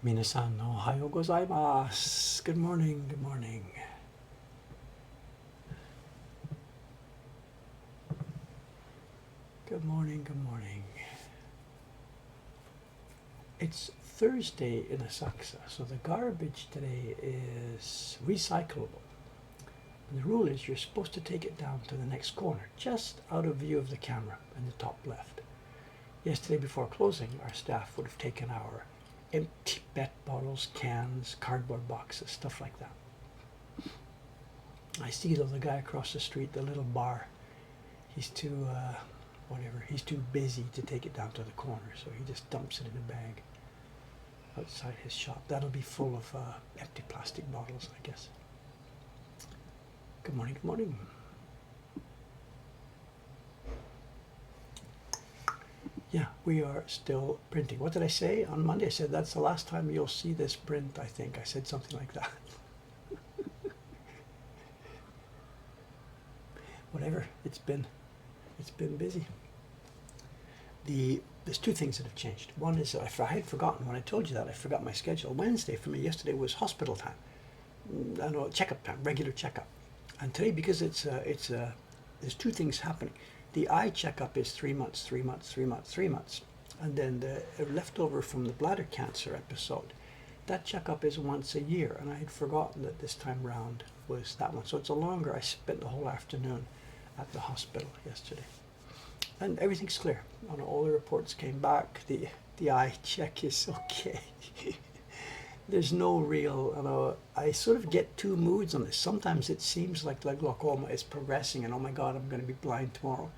Minasan ohayo gozaimasu. Good morning, good morning. Good morning, good morning. It's Thursday in Asakusa, so the garbage today is recyclable. And the rule is you're supposed to take it down to the next corner, just out of view of the camera in the top left. Yesterday before closing, our staff would have taken our empty PET bottles, cans, cardboard boxes, stuff like that. I see though the guy across the street, the little bar, he's too, he's too busy to take it down to the corner, so he just dumps it in a bag outside his shop. That'll be full of empty plastic bottles, I guess. Good morning, good morning. Yeah, we are still printing. What did I say on Monday? I said that's the last time you'll see this print, I think. I said something like that. Whatever, it's been busy. There's two things that have changed. One is I had forgotten when I told you that I forgot my schedule. Wednesday for me yesterday was hospital time. I know, checkup time, regular checkup. And today, because there's two things happening. The eye checkup is 3 months, 3 months, 3 months, 3 months. And then the leftover from the bladder cancer episode, that checkup is once a year. And I had forgotten that this time round was that one. So it's a longer, I spent the whole afternoon at the hospital yesterday. And everything's clear. All the reports came back. The eye check is okay. There's no real, I sort of get two moods on this. Sometimes it seems like the glaucoma is progressing and oh my God, I'm going to be blind tomorrow.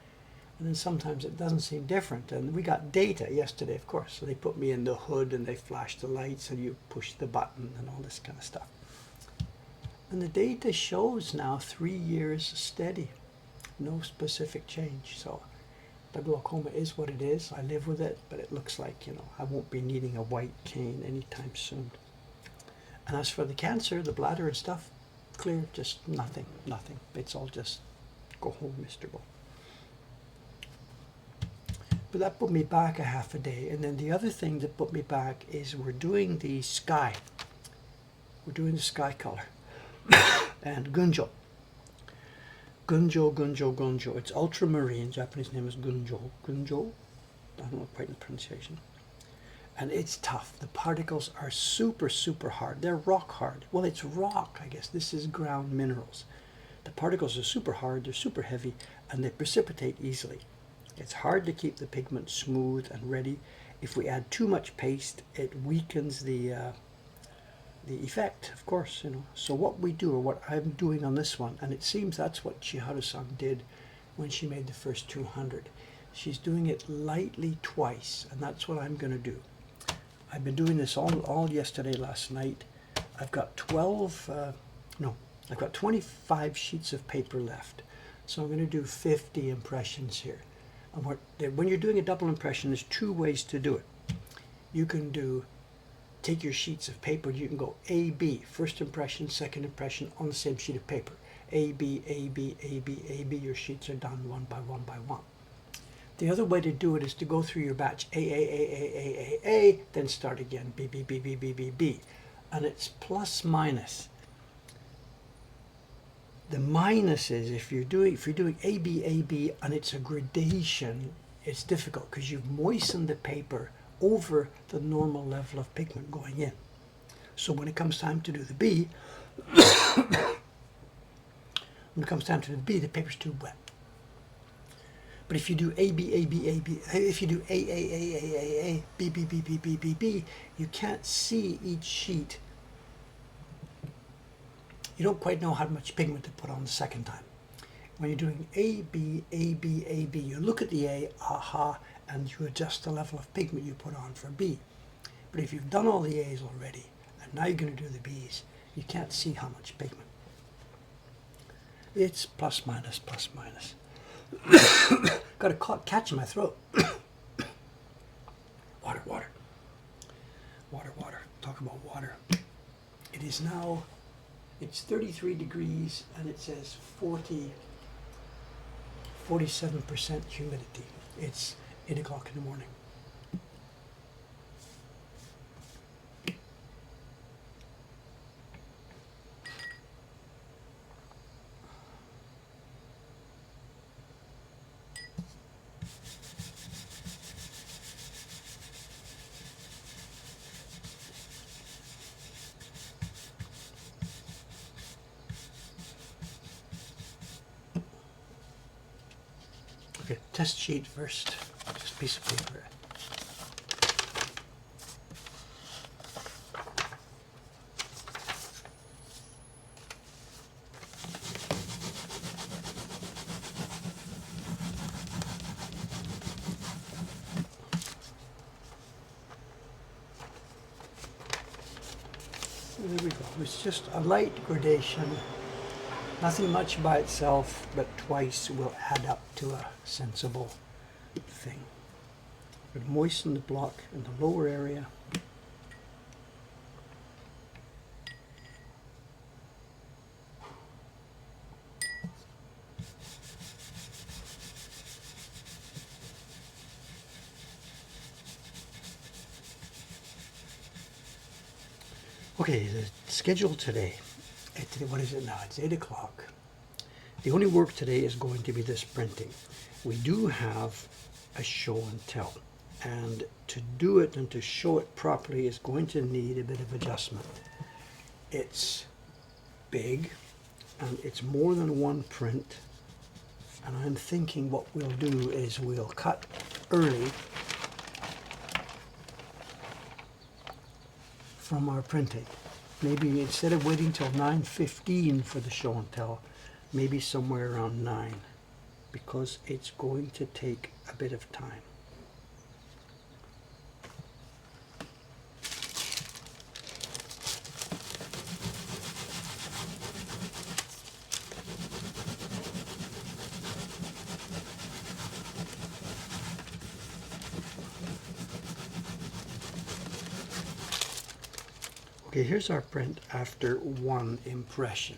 And then sometimes it doesn't seem different. And we got data yesterday, of course. So they put me in the hood and they flashed the lights and you push the button and all this kind of stuff. And the data shows now 3 years steady. No specific change. So the glaucoma is what it is. I live with it, but it looks like, I won't be needing a white cane anytime soon. And as for the cancer, the bladder and stuff, clear, just nothing. It's all just go home, Mr. Bull. But that put me back a half a day. And then the other thing that put me back is we're doing the sky. We're doing the sky color. And Gunjo. Gunjo. It's ultramarine. Japanese name is Gunjo. Gunjo? I don't know quite the pronunciation. And it's tough. The particles are super, super hard. They're rock hard. Well, it's rock, I guess. This is ground minerals. The particles are super hard, they're super heavy, and they precipitate easily. It's hard to keep the pigment smooth and ready. If we add too much paste, it weakens the effect, of course, So what we do, or what I'm doing on this one, and it seems that's what Chiharu-san did when she made the first 200. She's doing it lightly twice, and that's what I'm going to do. I've been doing this all yesterday, last night. I've got 25 sheets of paper left. So I'm going to do 50 impressions here. And when you're doing a double impression, there's two ways to do it. You can take your sheets of paper, you can go A, B, first impression, second impression on the same sheet of paper. A, B, A, B, A, B, A, B, your sheets are done one by one by one. The other way to do it is to go through your batch A, then start again, B, B, B, B, B, B, B. And it's plus minus. The minus is if you're doing A, B, and it's a gradation, it's difficult because you've moistened the paper over the normal level of pigment going in. So when it comes time to do the B, the paper's too wet. But if you do A, B, if you do A, B, B, B, B, B, B, B, you can't see each sheet. You don't quite know how much pigment to put on the second time. When you're doing A, B, you look at the A, aha, and you adjust the level of pigment you put on for B. But if you've done all the A's already, and now you're going to do the B's, you can't see how much pigment. It's plus minus. Got a catch in my throat. Water. Talk about water. It is now, it's 33 degrees and it says 47% humidity. It's 8 o'clock in the morning. Okay, test sheet first. Just a piece of paper. There we go. It's just a light gradation. Nothing much by itself, but twice will add up to a sensible thing. But moisten the block in the lower area. Okay, the schedule today. What is it now? It's 8 o'clock. The only work today is going to be this printing. We do have a show and tell. And to do it and to show it properly is going to need a bit of adjustment. It's big and it's more than one print. And I'm thinking what we'll do is we'll cut early from our printing. Maybe instead of waiting till 9:15 for the show and tell, maybe somewhere around 9, because it's going to take a bit of time. Okay, here's our print after one impression.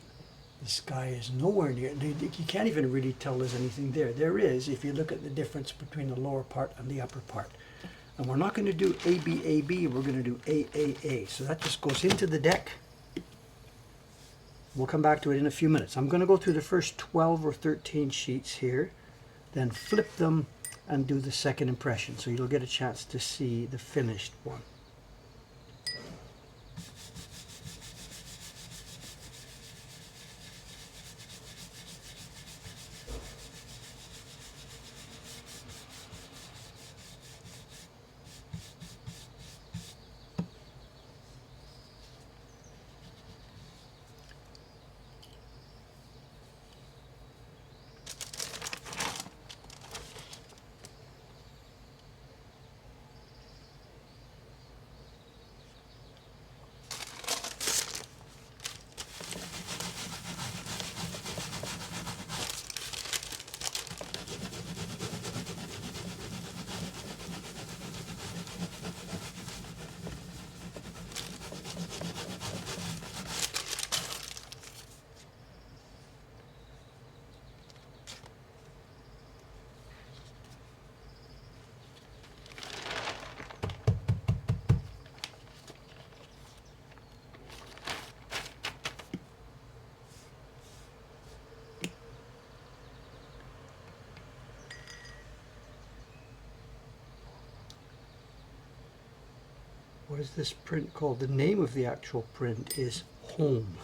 The sky is nowhere near, you can't even really tell there's anything there. There is, if you look at the difference between the lower part and the upper part. And we're not going to do ABAB, we're going to do AAA. So that just goes into the deck. We'll come back to it in a few minutes. I'm going to go through the first 12 or 13 sheets here, then flip them and do the second impression. So you'll get a chance to see the finished one. What is this print called? The name of the actual print is Home.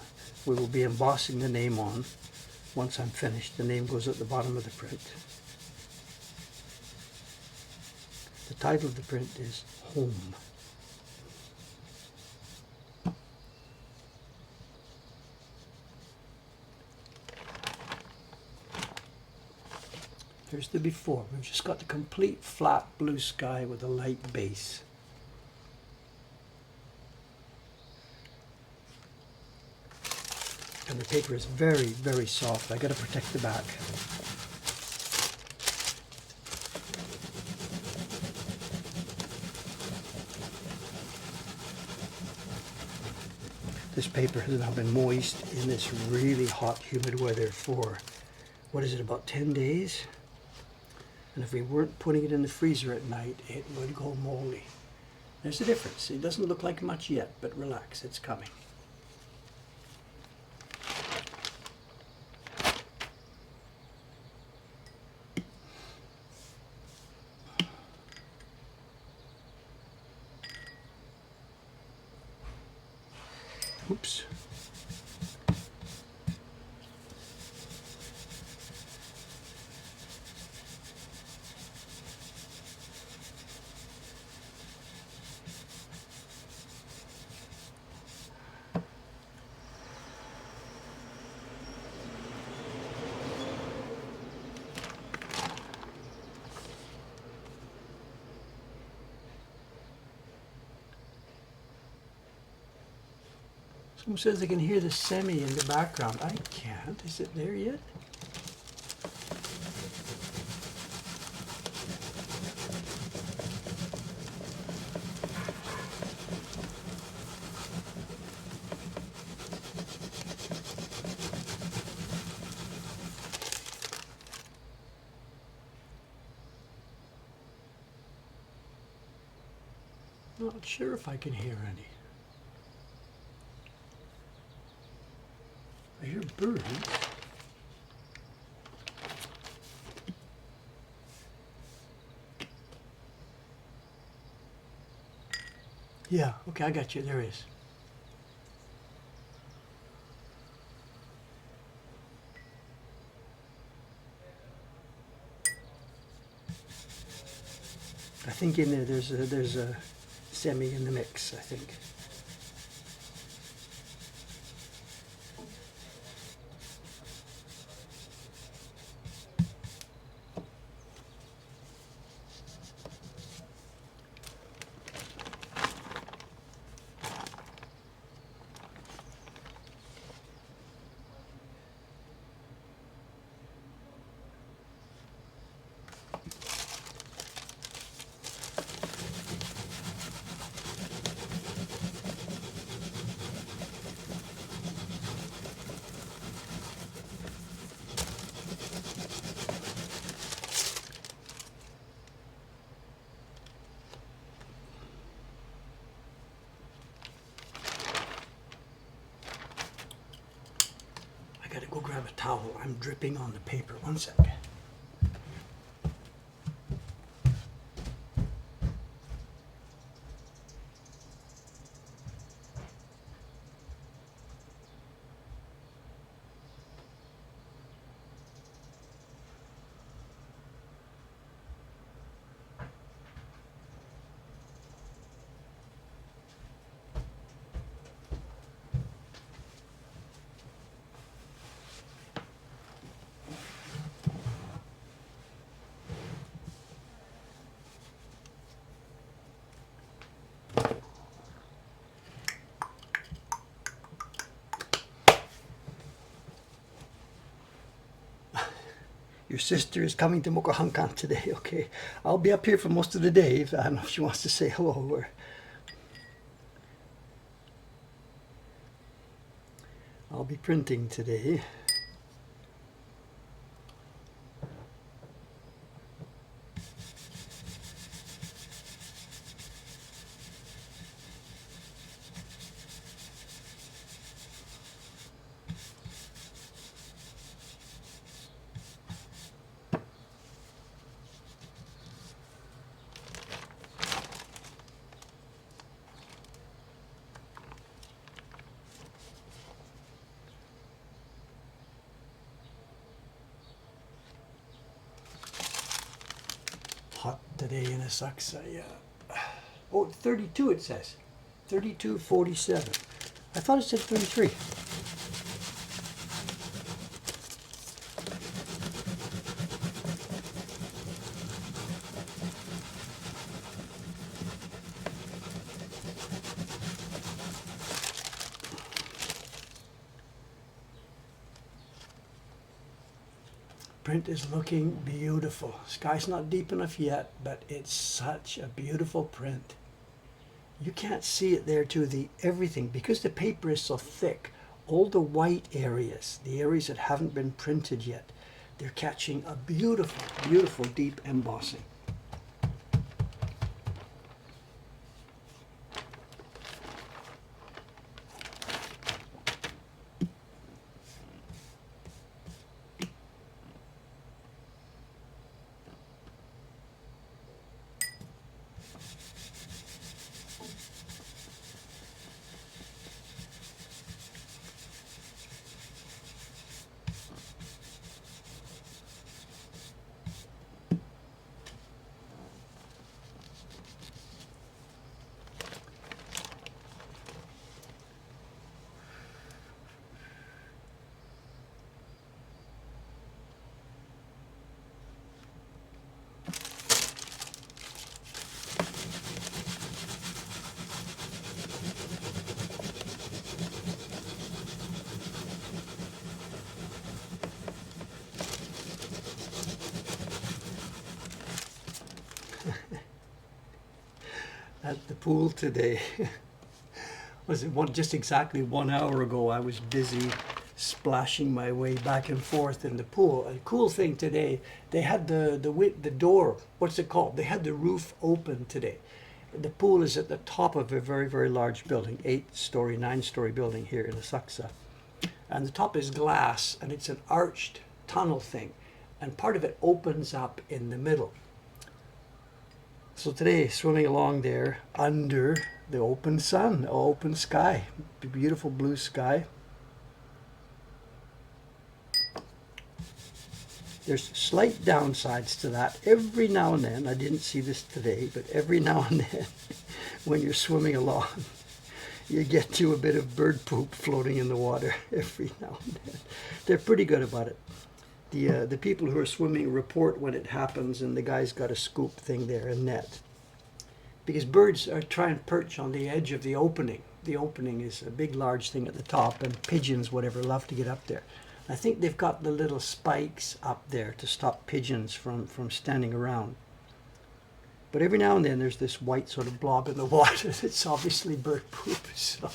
We will be embossing the name on. Once I'm finished, the name goes at the bottom of the print. The title of the print is Home. Here's the before. We've just got the complete flat blue sky with a light base. And the paper is very, very soft. I got to protect the back. This paper has now been moist in this really hot, humid weather for, what is it, about 10 days? And if we weren't putting it in the freezer at night, it would go moldy. There's a difference. It doesn't look like much yet, but relax, it's coming. Oops. Who says they can hear the semi in the background? I can't. Is it there yet? Not sure if I can hear any. I hear birds. Yeah, okay, I got you. There is. I think in there there's a semi in the mix, I think. I gotta go grab a towel. I'm dripping on the paper. One sec. Your sister is coming to Mokuhankan today, okay? I'll be up here for most of the day. I don't know if she wants to say hello or... I'll be printing today. Hot today in Asakusa, yeah. Oh, 32 it says. 32.47. I thought it said 33. Print is looking beautiful. Sky's not deep enough yet, but it's such a beautiful print. You can't see it there to the everything because the paper is so thick. All the white areas, the areas that haven't been printed yet, they're catching a beautiful, beautiful deep embossing. at the pool today. Was it just exactly 1 hour ago? I was busy splashing my way back and forth in the pool. A cool thing today, they had the door. What's it called? They had the roof open today. The pool is at the top of a very, very large building, 8-story, 9-story building here in Asaksa. And the top is glass, and it's an arched tunnel thing, and part of it opens up in the middle. So today, swimming along there under the open sun, open sky, beautiful blue sky. There's slight downsides to that. Every now and then, I didn't see this today, but every now and then, when you're swimming along, you get to a bit of bird poop floating in the water every now and then. They're pretty good about it. The people who are swimming report when it happens, and the guy's got a scoop thing there, a net. Because birds are trying to perch on the edge of the opening. The opening is a big, large thing at the top, and pigeons, whatever, love to get up there. I think they've got the little spikes up there to stop pigeons from standing around. But every now and then there's this white sort of blob in the water that's obviously bird poop. So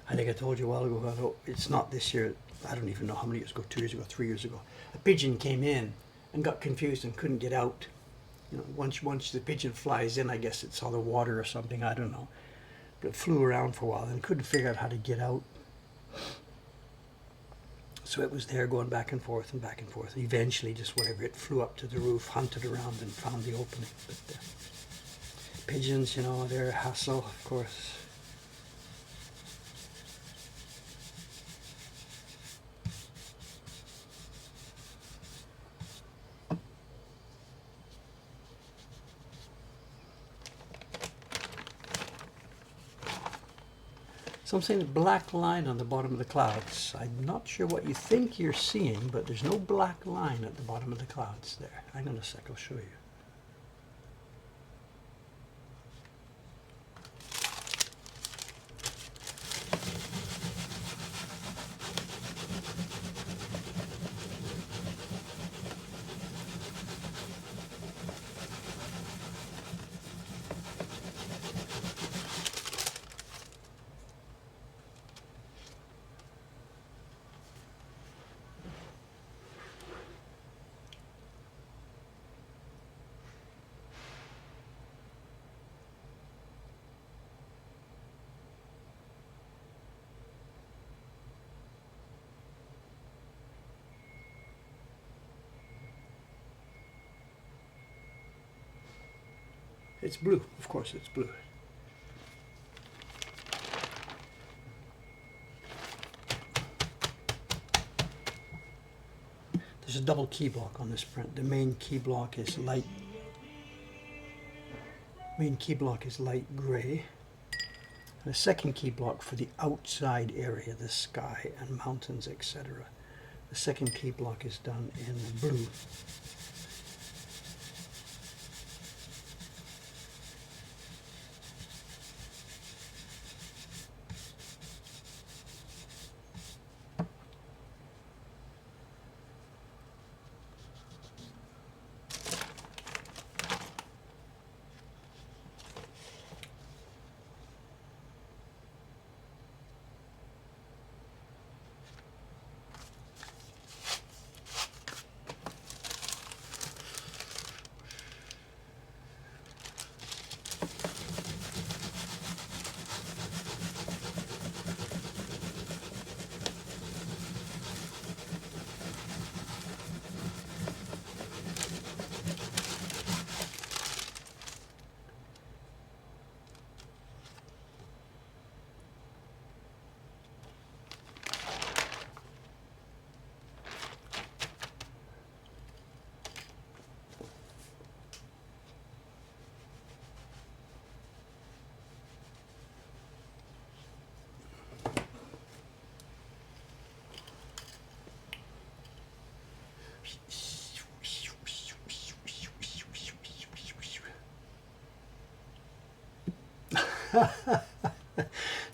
I think I told you a while ago, it's not this year, I don't even know how many years ago, 2 years ago, 3 years ago. A pigeon came in and got confused and couldn't get out. You know, once the pigeon flies in, I guess it saw the water or something, I don't know. But it flew around for a while and couldn't figure out how to get out. So it was there going back and forth and back and forth. Eventually, just whatever, it flew up to the roof, hunted around and found the opening. But pigeons, you know, they're a hassle, of course. So I'm saying a black line on the bottom of the clouds. I'm not sure what you think you're seeing, but there's no black line at the bottom of the clouds there. Hang on a sec, I'll show you. It's blue, of course it's blue. There's a double key block on this print. The main key block is light gray. And a second key block for the outside area, the sky and mountains, etc. The second key block is done in blue.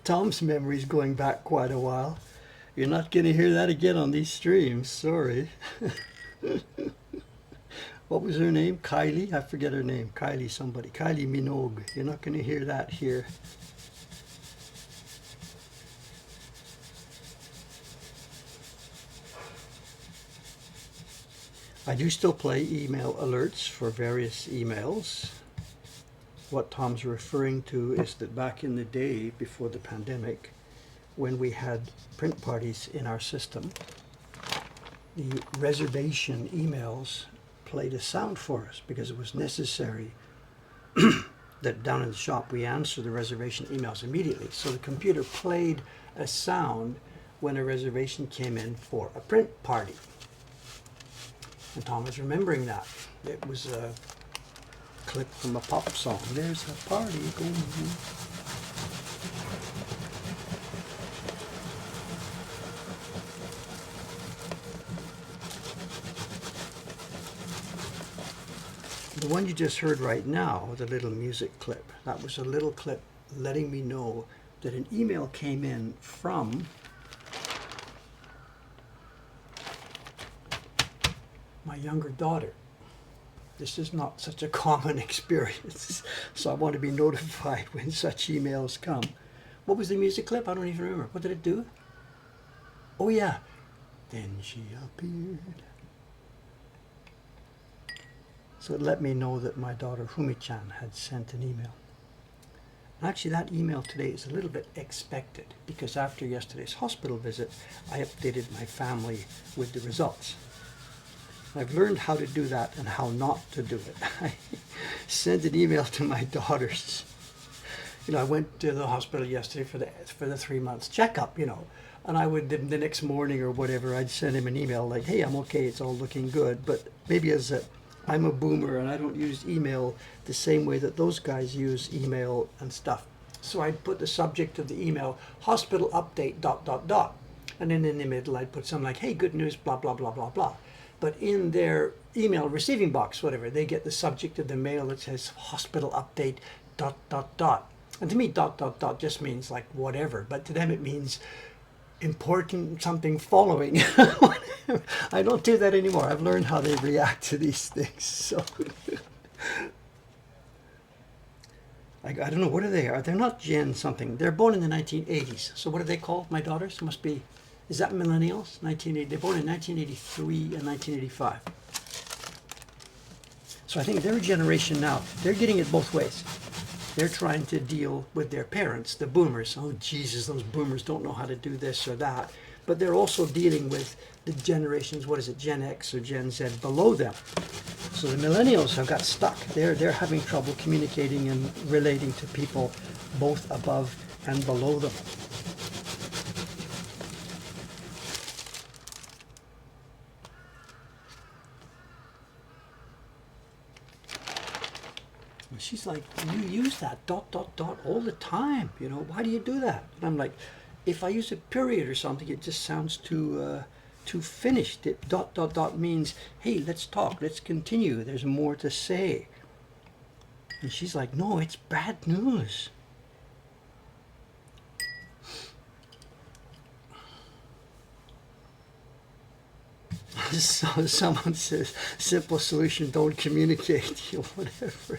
Tom's memory's going back quite a while. You're not going to hear that again on these streams. Sorry. What was her name? Kylie? I forget her name. Kylie somebody. Kylie Minogue. You're not going to hear that here. I do still play email alerts for various emails. What Tom's referring to is that back in the day before the pandemic, when we had print parties in our system, the reservation emails played a sound for us because it was necessary that down in the shop we answer the reservation emails immediately. So the computer played a sound when a reservation came in for a print party. And Tom was remembering that. It was a clip from a pop song. There's a party going on. The one you just heard right now, the little music clip, that was a little clip letting me know that an email came in from my younger daughter. This is not such a common experience, so I want to be notified when such emails come. What was the music clip? I don't even remember. What did it do? Oh yeah. Then she appeared. So it let me know that my daughter Humi-chan had sent an email. Actually, that email today is a little bit expected because after yesterday's hospital visit, I updated my family with the results. I've learned how to do that and how not to do it. I sent an email to my daughters. I went to the hospital yesterday for the 3 months checkup, and I would, the next morning or whatever, I'd send him an email like, hey, I'm okay, it's all looking good. But maybe I'm a boomer and I don't use email the same way that those guys use email and stuff. So I'd put the subject of the email, hospital update, ... And then in the middle I'd put something like, hey, good news, blah, blah, blah, blah, blah. But in their email receiving box, whatever, they get the subject of the mail that says hospital update ... And to me, ... just means like whatever. But to them it means important something following. I don't do that anymore. I've learned how they react to these things. So I don't know, what are they? They're not Gen something. They're born in the 1980s. So what are they called? My daughters must be, is that millennials? 1980. They're born in 1983 and 1985. So I think their generation now, they're getting it both ways. They're trying to deal with their parents, the boomers. Oh, Jesus, those boomers don't know how to do this or that. But they're also dealing with the generations, what is it, Gen X or Gen Z below them. So the millennials have got stuck. They're having trouble communicating and relating to people both above and below them. She's like, you use that ... all the time. Why do you do that? And I'm like, if I use a period or something, it just sounds too finished. It ... means, hey, let's talk, let's continue. There's more to say. And she's like, no, it's bad news. So someone says, simple solution, don't communicate, whatever.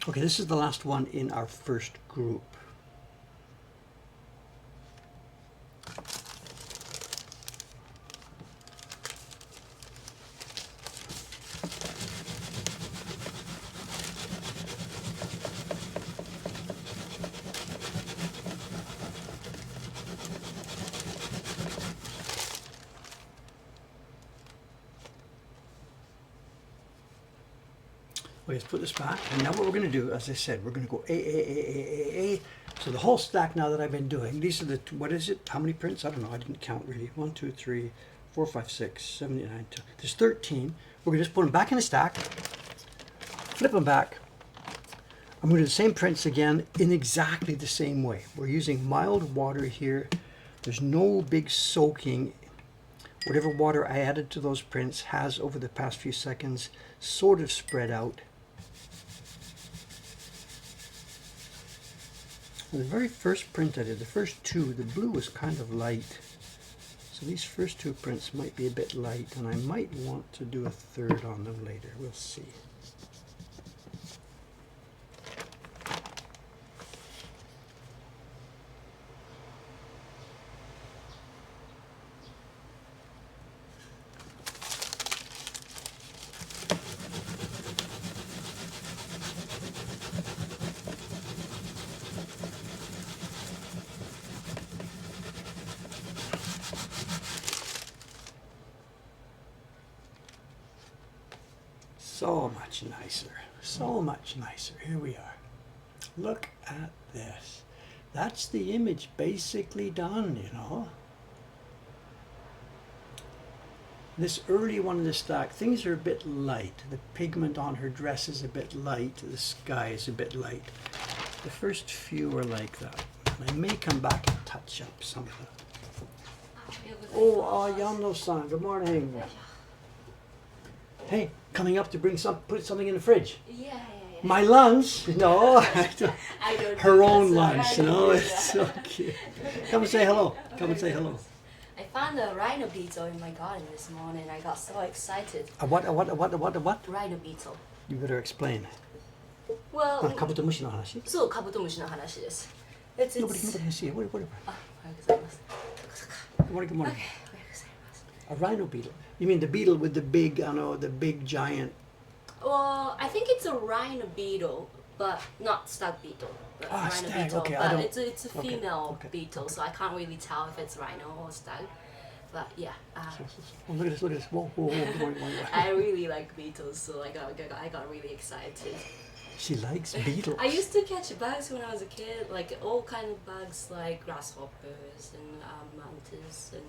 Okay, this is the last one in our first group. Okay, let's put this back. And now what we're going to do, as I said, we're going to go A. So the whole stack now that I've been doing, these are the, what is it? How many prints? I don't know. I didn't count really. 1, 2, 3, 4, 5, 6, 7, 8, 9, 10. There's 13. We're going to just put them back in the stack, flip them back, I'm going to do the same prints again in exactly the same way. We're using mild water here. There's no big soaking. Whatever water I added to those prints has, over the past few seconds, sort of spread out. The very first print I did, the first two, the blue was kind of light. So these first two prints might be a bit light, and I might want to do a third on them later. We'll see. So much nicer, so much nicer. Here we are. Look at this. That's the image basically done, you know. This early one in the stack, things are a bit light. The pigment on her dress is a bit light. The sky is a bit light. The first few are like that. And I may come back and touch up some of that. Oh, Yano-san, good morning. Hey, coming up to put something in the fridge. Yeah. My lunch? No, I don't. her own lunch. No, it's so cute. Come and say hello. Come and say hello. I found a rhino beetle in my garden this morning. I got so excited. A what? Rhino beetle. You better explain. Well, カブトムシの話? そう、カブトムシの話です。Nobody can see it. What? あ、おはようございます。Good morning. Good morning. A rhino beetle. You mean the beetle with the big, the big giant? Well, I think it's a rhino beetle, but not stag beetle. But rhino stag. beetle. Okay, but it's a okay, female okay, beetle, so I can't really tell if it's rhino or stag. But yeah. Oh, look at this! Look at this! Whoa! Good morning. I really like beetles, so I got really excited. She likes beetles. I used to catch bugs when I was a kid, like all kind of bugs, like grasshoppers and mantis and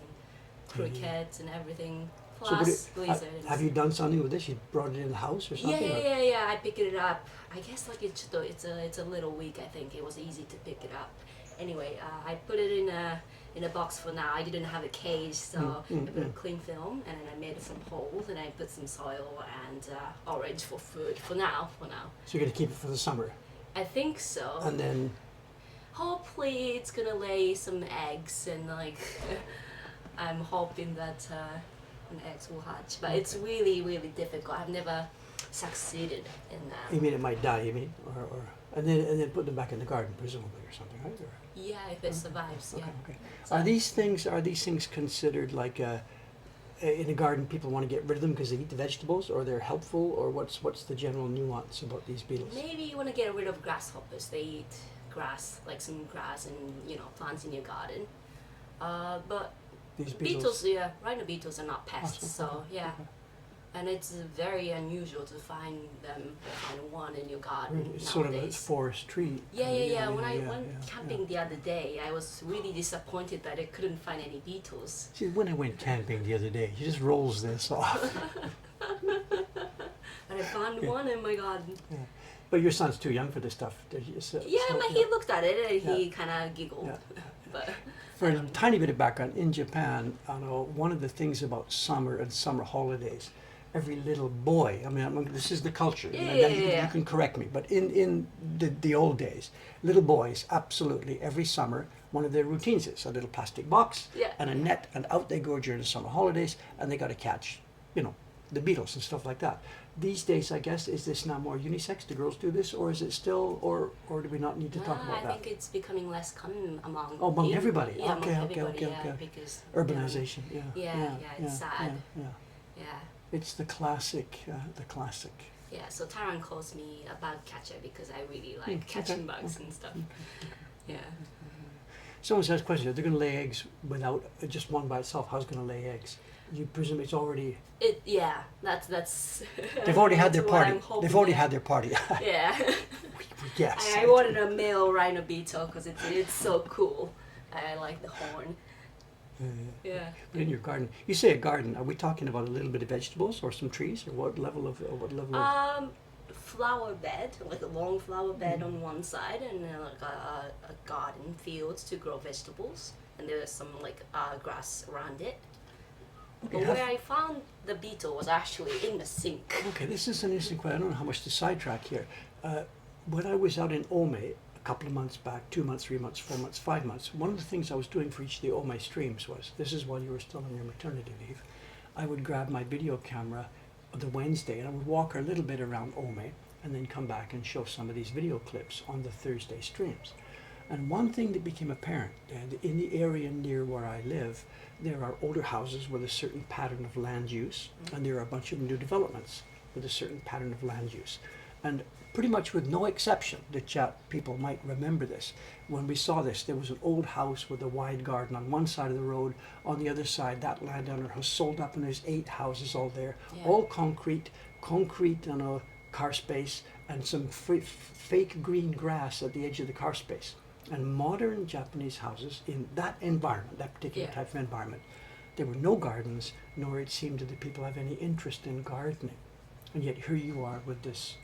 crickets and everything. Plus lizards. Have you done something with this? You brought it in the house or something? Yeah. I picked it up. I guess like it's a little weak. I think it was easy to pick it up. Anyway, I put it in a box for now. I didn't have a cage, so I put a cling film and then I made some holes and I put some soil and orange for food for now. So you're gonna keep it for the summer? I think so. And then hopefully it's gonna lay some eggs and like I'm hoping that an eggs will hatch. But it's really difficult. I've never succeeded in that. You mean it might die? You mean, or and then put them back in the garden, presumably, or something, right? Or, yeah, if it survives. okay, Yeah. Okay. So, Are these things considered like in a garden? People want to get rid of them because they eat the vegetables, or they're helpful, or what's the general nuance about these beetles? maybe you want to get rid of grasshoppers. They eat grass, like some grass and plants in your garden. But These beetles, rhino beetles are not pests, so yeah. Okay. And it's very unusual to find one in your garden It's nowadays. sort of a forest tree. Yeah. When I went camping the other day, I was really disappointed that I couldn't find any beetles. See, when I went camping the other day, he just rolls this off. But I found one in my garden. Yeah. But your son's too young for this stuff. But he looked at it and he kind of giggled. Yeah. But For a tiny bit of background, in Japan, one of the things about summer and summer holidays, every little boy, this is the culture, you can correct me, but in the old days, little boys, absolutely, every summer, one of their routines is a little plastic box and a net, and out they go during the summer holidays, and they got to catch, the beetles and stuff like that. These days, I guess, is this now more unisex? Do girls do this, or is it still, or do we not need to talk about that? I think it's becoming less common among everybody. Yeah, Okay. Because urbanization. It's sad. Yeah. It's the classic. Yeah, so Taran calls me a bug catcher because I really like catching bugs and stuff. Yeah. Someone says, question, are they going to lay eggs without just one by itself? How's it going to lay eggs? You presume it's already... That's... They've already had their party. They've already had their party. Yeah. Yes. I wanted a male rhino beetle because it's so cool. I like the horn. Yeah. But in your garden, you say a garden. Are we talking about a little bit of vegetables or some trees, or what level of? flower bed, like a long flower bed on one side, and then like a garden fields to grow vegetables, and there's some like grass around it. But where I found the beetle was actually in the sink. Okay, this is an interesting question. I don't know how much to sidetrack here. When I was out in Ome a couple of months back, 2 months, 3 months, 4 months, 5 months, one of the things I was doing for each of the Ome streams was, this is while you were still on your maternity leave, I would grab my video camera on the Wednesday and I would walk a little bit around Ome and then come back and show some of these video clips on the Thursday streams. And one thing that became apparent, and in the area near where I live, there are older houses with a certain pattern of land use, and there are a bunch of new developments with a certain pattern of land use. And pretty much with no exception, people might remember this, when we saw this, there was an old house with a wide garden on one side of the road. On the other side, that landowner has sold up and there's 8 houses all there, all concrete on a car space, and some fake green grass at the edge of the car space. And modern Japanese houses in that environment, that particular type of environment, there were no gardens, nor it seemed that the people have any interest in gardening. And yet here you are with this.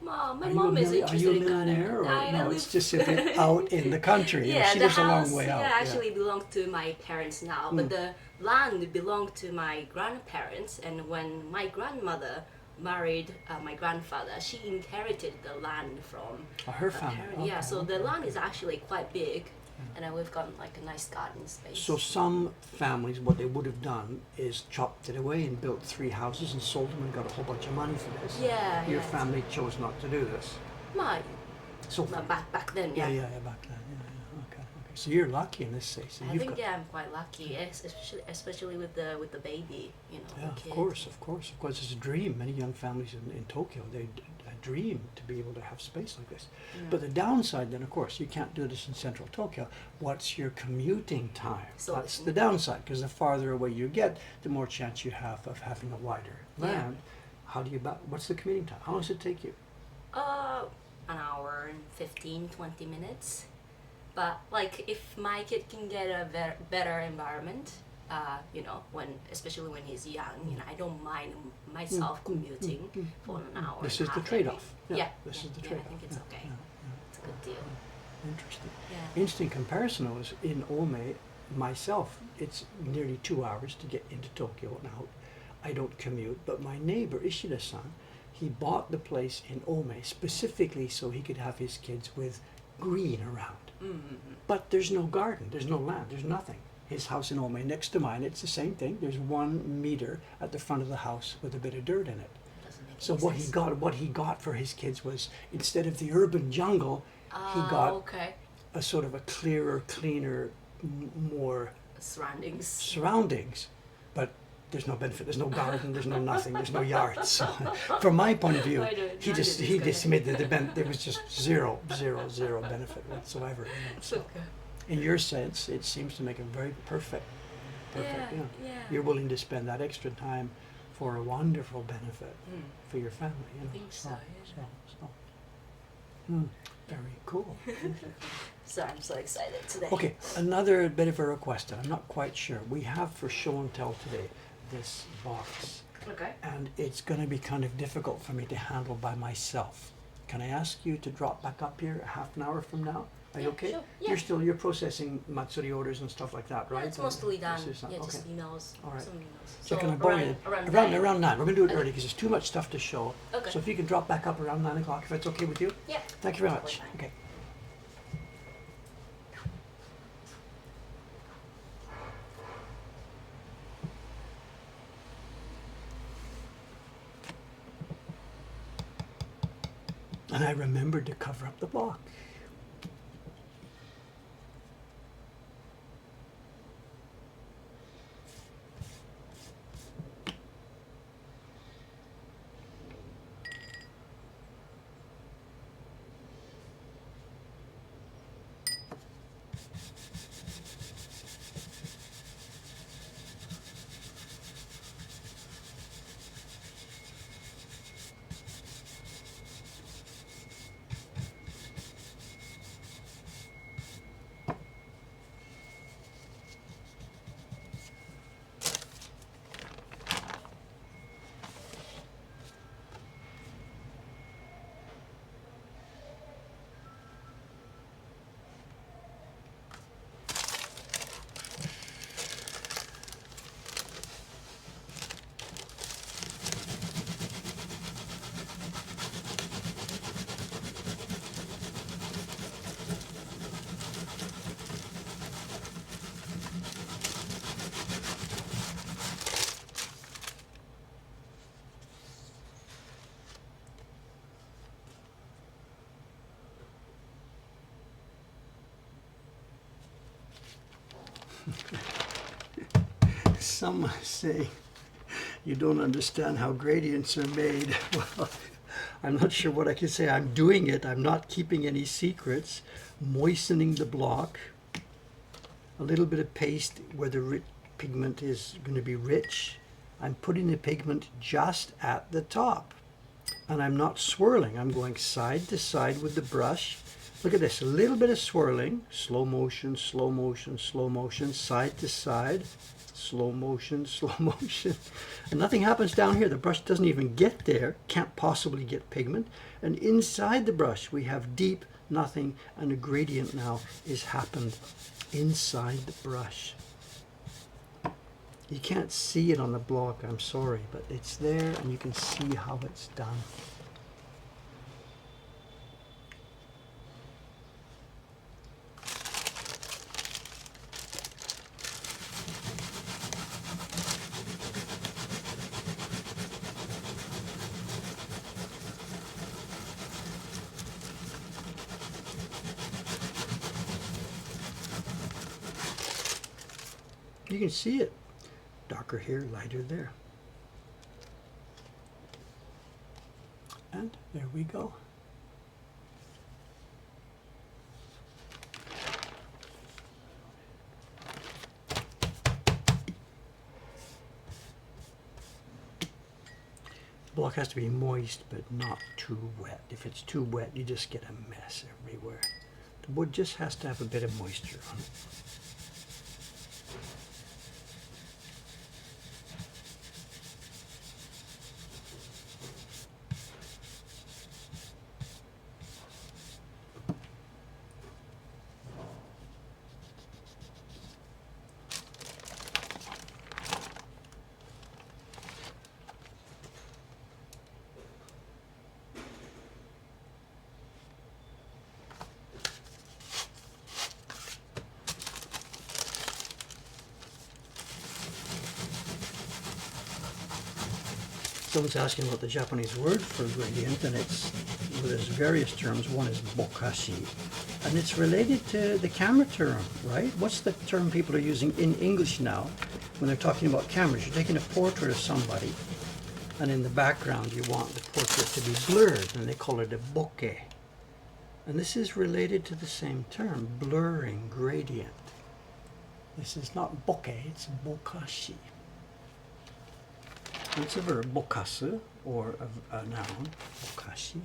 Mom, my mom is interested in gardening. Are you a millionaire, or no, it's just simply out in the country? Yeah, she the lives a long house way out. actually belongs to my parents now, but the land belonged to my grandparents, and when my grandmother married my grandfather, she inherited the land from her family. Yeah, so the land is actually quite big, and we've got like a nice garden space. So some families, what they would have done is chopped it away and built 3 houses and sold them and got a whole bunch of money for this. Yeah. Your family chose not to do this. Back then, yeah. Yeah, back then. Yeah. Okay. So you're lucky in this case. I think I'm quite lucky, especially with the baby, Yeah, the kid. of course. It's a dream. Many young families in Tokyo, they dream to be able to have space like this. But the downside then, of course, you can't do this in central Tokyo. What's your commuting time? So that's the downside, because the farther away you get, the more chance you have of having a wider land. How do you what's the commuting time? How long does it take you? An hour and 15, 20 minutes. But like if my kid can get a better environment, especially when he's young, I don't mind myself commuting for an hour. This is the trade-off. This is the trade-off. I think it's okay. It's a good deal. Interesting. Yeah. Interesting comparison was in Ome, myself, it's nearly 2 hours to get into Tokyo and out. I don't commute, but my neighbor, Ishida-san, he bought the place in Ome specifically so he could have his kids with green around. But there's no garden, there's no land, there's nothing. His house in Ome next to mine, it's the same thing. There's 1 meter at the front of the house with a bit of dirt in it. So what he got for his kids was, instead of the urban jungle, he got a sort of a clearer, cleaner, more surroundings. But there's no benefit. There's no garden. There's no nothing. There's no yards. So, from my point of view, he just made there was just zero benefit whatsoever. So, in your sense, it seems to make it very perfect. You're willing to spend that extra time for a wonderful benefit for your family. I think so. Very cool. So I'm so excited today. Okay, another bit of a request, and I'm not quite sure. We have for show and tell today this box. Okay. And it's going to be kind of difficult for me to handle by myself. Can I ask you to drop back up here half an hour from now? Are you okay? Sure. Yeah. You're processing Matsuri orders and stuff like that, right? Yeah, it's mostly done. Just emails. All right. Some emails. So can I So borrow you around 9? We're going to do it Okay. early because there's too much stuff to show. Okay. So if you can drop back up around 9 o'clock, if that's okay with you? Yeah. Thank you very much. Okay. And I remembered to cover up the box. Some say you don't understand how gradients are made. Well, I'm not sure what I can say. I'm doing it. I'm not keeping any secrets. Moistening the block. A little bit of paste where the pigment is going to be rich. I'm putting the pigment just at the top. And I'm not swirling. I'm going side to side with the brush. Look at this, a little bit of swirling. Slow motion, slow motion, slow motion, side to side. Slow motion, slow motion. And nothing happens down here. The brush doesn't even get there. Can't possibly get pigment. And inside the brush we have deep nothing, and a gradient now is happened inside the brush. You can't see it on the block, I'm sorry, but it's there and you can see how it's done. You can see it. Darker here, lighter there. And there we go. The block has to be moist, but not too wet. If it's too wet, you just get a mess everywhere. The wood just has to have a bit of moisture on it. Someone's asking about the Japanese word for gradient, and there's various terms. One is bokashi, and it's related to the camera term, right? What's the term people are using in English now when they're talking about cameras? You're taking a portrait of somebody, and in the background you want the portrait to be blurred, and they call it a bokeh. And this is related to the same term, blurring, gradient. This is not bokeh, it's bokashi. It's a verb, bokasu, or a noun, bokashi.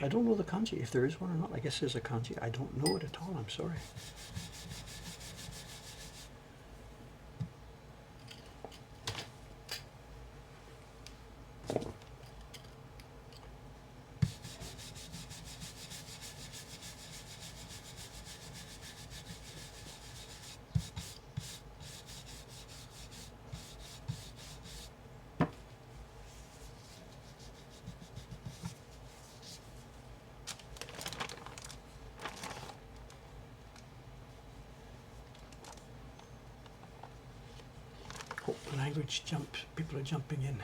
I don't know the kanji, if there is one or not. I guess there's a kanji. I don't know it at all, I'm sorry. Oh, language jump. People are jumping in.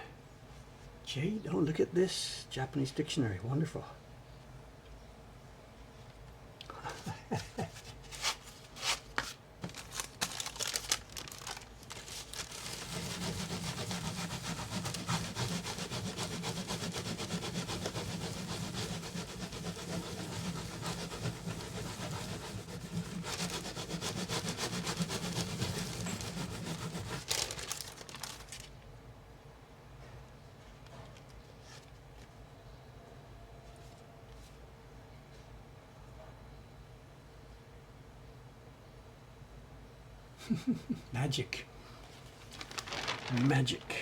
Jade, oh, look at this. Japanese dictionary. Wonderful. Magic. Magic.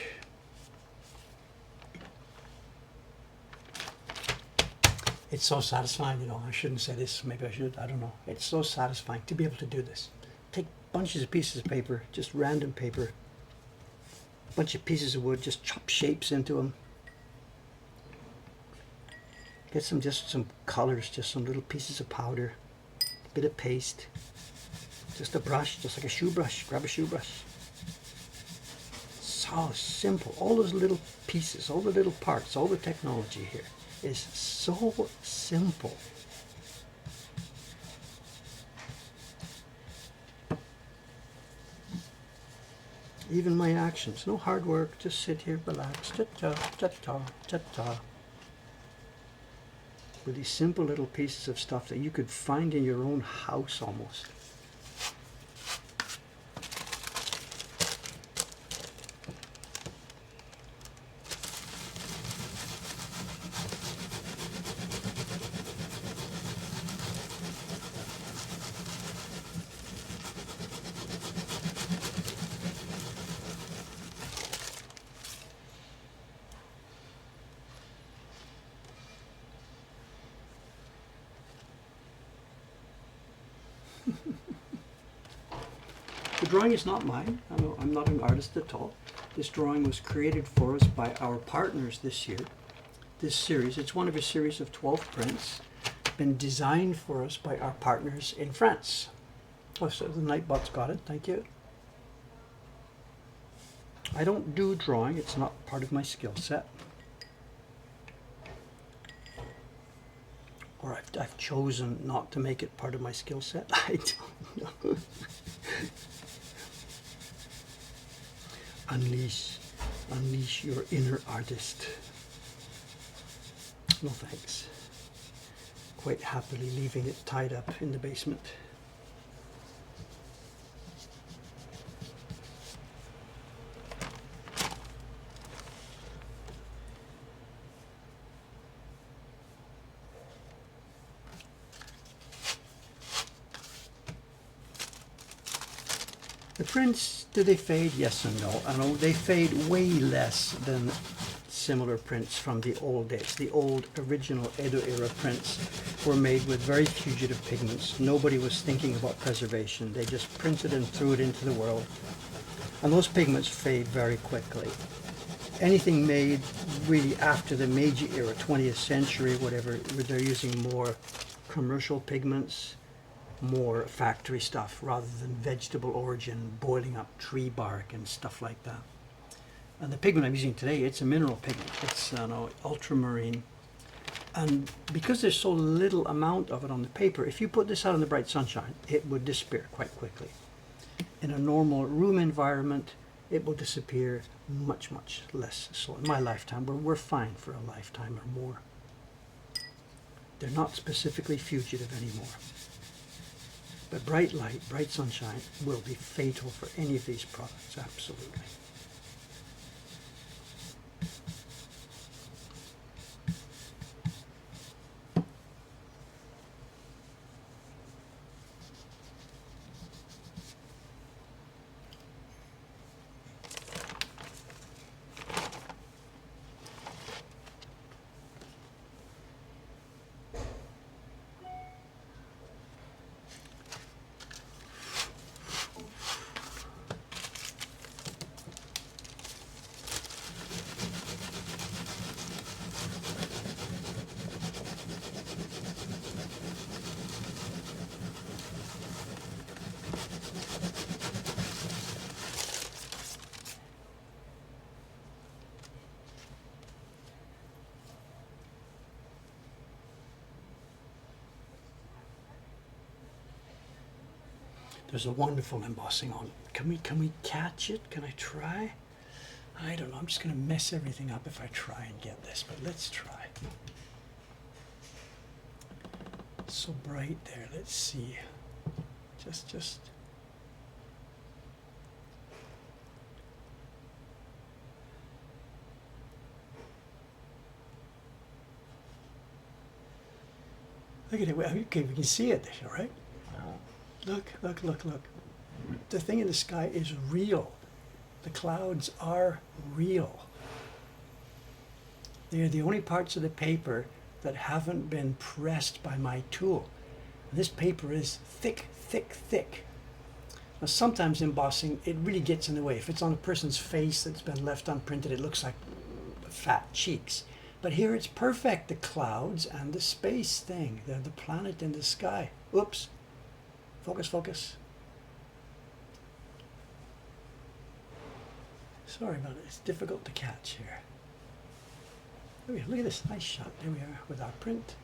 It's so satisfying, you know. I shouldn't say this, maybe I should, I don't know. It's so satisfying to be able to do this. Take bunches of pieces of paper, just random paper, bunch of pieces of wood, just chop shapes into them. Get just some colors, just some little pieces of powder, a bit of paste. Just a brush, just like a shoe brush. Grab a shoe brush. how simple. All those little pieces, all the little parts, all the technology here is so simple. Even my actions, no hard work, just sit here, relax, ta-ta, ta-ta, ta-ta. With these simple little pieces of stuff that you could find in your own house almost. The drawing is not mine. I'm not an artist at all. This drawing was created for us by our partners this year. This series, it's one of a series of 12 prints, been designed for us by our partners in France. Oh, so the Nightbot's got it, thank you. I don't do drawing, it's not part of my skill set. Or I've chosen not to make it part of my skill set. I don't know. Unleash your inner artist. No thanks. Quite happily leaving it tied up in the basement. The prints, do they fade? Yes and no. I know they fade way less than similar prints from the old days. The old original Edo era prints were made with very fugitive pigments. Nobody was thinking about preservation. They just printed and threw it into the world. And those pigments fade very quickly. Anything made really after the Meiji era, 20th century, whatever, where they're using more commercial pigments, more factory stuff rather than vegetable origin, boiling up tree bark and stuff like that. And the pigment I'm using today, it's a mineral pigment. It's ultramarine. And because there's so little amount of it on the paper, if you put this out in the bright sunshine, it would disappear quite quickly. In a normal room environment, it will disappear much, much less. So in my lifetime, we're fine for a lifetime or more. They're not specifically fugitive anymore. But bright light, bright sunshine will be fatal for any of these products, absolutely. There's a wonderful embossing on. Can we catch it? Can I try? I don't know. I'm just going to mess everything up if I try and get this, but let's try. It's so bright there. Let's see. Just. Look at it. Okay, we can see it, all right? Look. The thing in the sky is real. The clouds are real. They're the only parts of the paper that haven't been pressed by my tool. This paper is thick. Now, sometimes embossing, it really gets in the way. If it's on a person's face that's been left unprinted, it looks like fat cheeks. But here it's perfect, the clouds and the space thing, the planet in the sky. Oops. Focus. Sorry about it. It's difficult to catch here. Look at this. Nice shot. There we are with our print.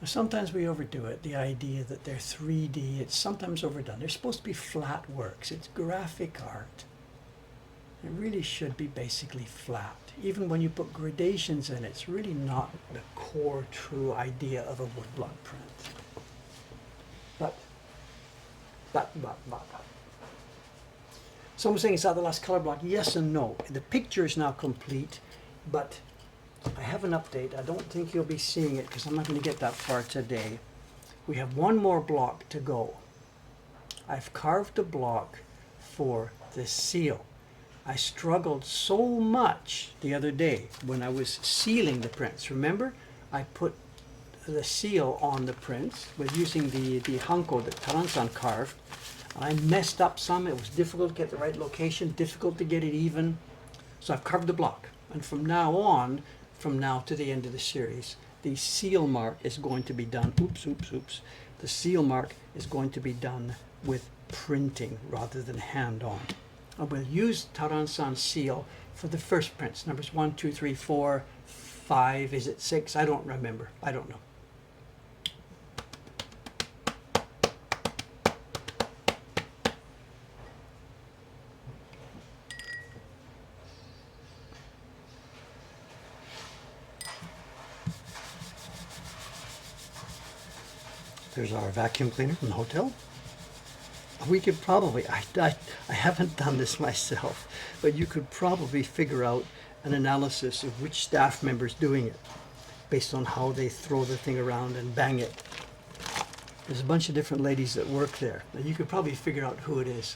Sometimes we overdo it, the idea that they're 3D, it's sometimes overdone. They're supposed to be flat works. It's graphic art. It really should be basically flat. Even when you put gradations in, it's really not the core true idea of a woodblock print. But. Someone's saying it's not the last color block. Yes and no. The picture is now complete, but I have an update. I don't think you'll be seeing it because I'm not going to get that far today. We have one more block to go. I've carved a block for the seal. I struggled so much the other day when I was sealing the prints. Remember, I put the seal on the prints with using the hanko that Taran-san carved. I messed up some. It was difficult to get the right location, difficult to get it even. So I've carved the block. And from now on, from now to the end of the series, the seal mark is going to be done, oops. The seal mark is going to be done with printing rather than hand-on. I will use Taran-san's seal for the first prints, numbers 1, 2, 3, 4, 5, is it 6? I don't remember. I don't know. There's our vacuum cleaner from the hotel. We could probably, I haven't done this myself, but you could probably figure out an analysis of which staff member's doing it based on how they throw the thing around and bang it. There's a bunch of different ladies that work there. Now you could probably figure out who it is.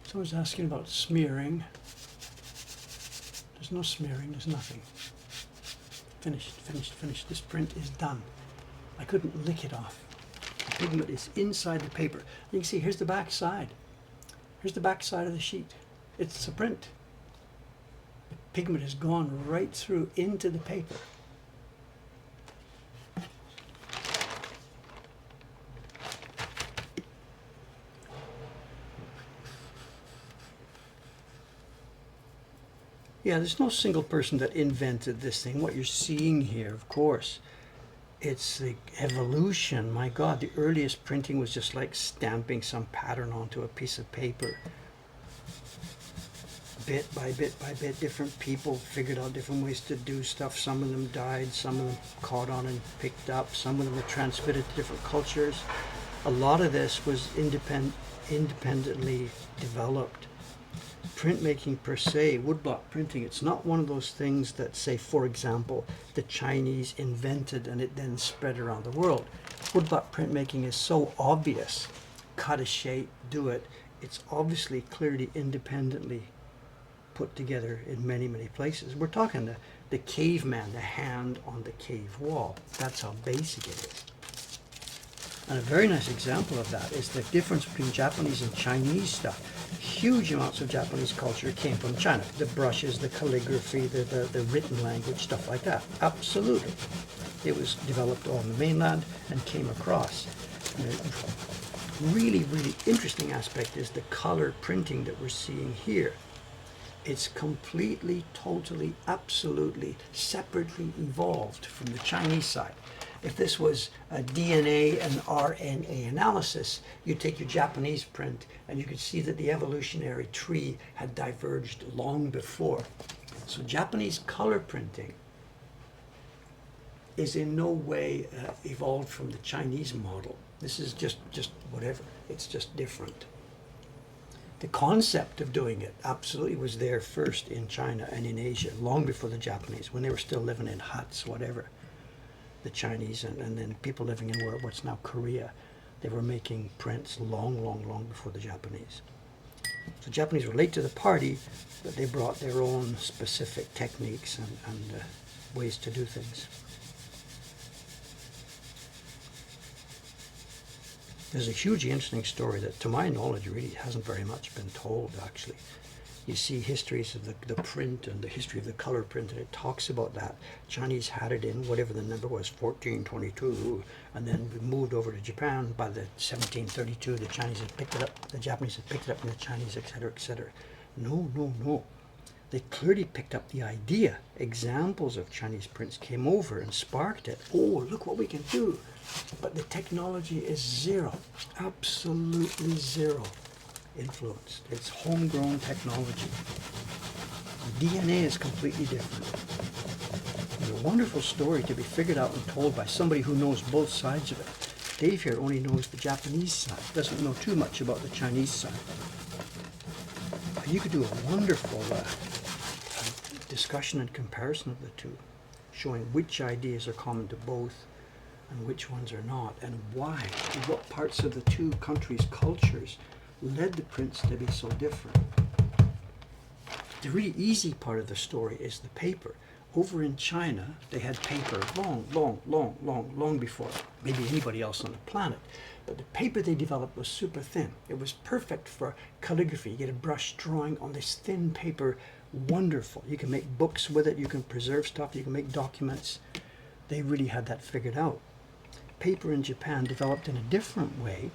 Someone's asking about smearing. There's no smearing, there's nothing. Finished. This print is done. I couldn't lick it off. The pigment is inside the paper. You can see here's the back side. Here's the back side of the sheet. It's a print. The pigment has gone right through into the paper. Yeah, there's no single person that invented this thing. What you're seeing here, of course, it's the evolution. My God, the earliest printing was just like stamping some pattern onto a piece of paper. bit by bit by bit, different people figured out different ways to do stuff. Some of them died, some of them caught on and picked up, some of them were transmitted to different cultures. A lot of this was independently developed. Printmaking per se, woodblock printing, it's not one of those things that, say, for example, the Chinese invented and it then spread around the world. Woodblock printmaking is so obvious. Cut a shape, do it. It's obviously clearly independently put together in many, many places. We're talking the caveman, the hand on the cave wall. That's how basic it is. And a very nice example of that is the difference between Japanese and Chinese stuff. Huge amounts of Japanese culture came from China. The brushes, the calligraphy, the written language, stuff like that. Absolutely. It was developed on the mainland and came across. Really, really interesting aspect is the color printing that we're seeing here. It's completely, totally, absolutely, separately evolved from the Chinese side. If this was a DNA and RNA analysis, you'd take your Japanese print and you could see that the evolutionary tree had diverged long before. So Japanese color printing is in no way evolved from the Chinese model. This is just whatever. It's just different. The concept of doing it absolutely was there first in China and in Asia, long before the Japanese, when they were still living in huts, whatever. The Chinese and then people living in what's now Korea, they were making prints long before the Japanese. So the Japanese were late to the party, but they brought their own specific techniques and ways to do things. There's a hugely interesting story that, to my knowledge, really hasn't very much been told, actually. You see histories of the print and the history of the color print, and it talks about that. Chinese had it in whatever the number was, 1422, and then we moved over to Japan. By the 1732, the Chinese had picked it up, the Japanese had picked it up from the Chinese, etc., etc. No. They clearly picked up the idea. Examples of Chinese prints came over and sparked it. Oh, look what we can do. But the technology is zero, absolutely zero influenced. It's homegrown technology. DNA is completely different. It's a wonderful story to be figured out and told by somebody who knows both sides of it. Dave here only knows the Japanese side, doesn't know too much about the Chinese side. You could do a wonderful discussion and comparison of the two, showing which ideas are common to both and which ones are not, and why, and what parts of the two countries' cultures led the prints to be so different. The really easy part of the story is the paper. Over in China, they had paper long before maybe anybody else on the planet. But the paper they developed was super thin. It was perfect for calligraphy. You get a brush drawing on this thin paper, wonderful. You can make books with it, you can preserve stuff, you can make documents. They really had that figured out. Paper in Japan developed in a different way.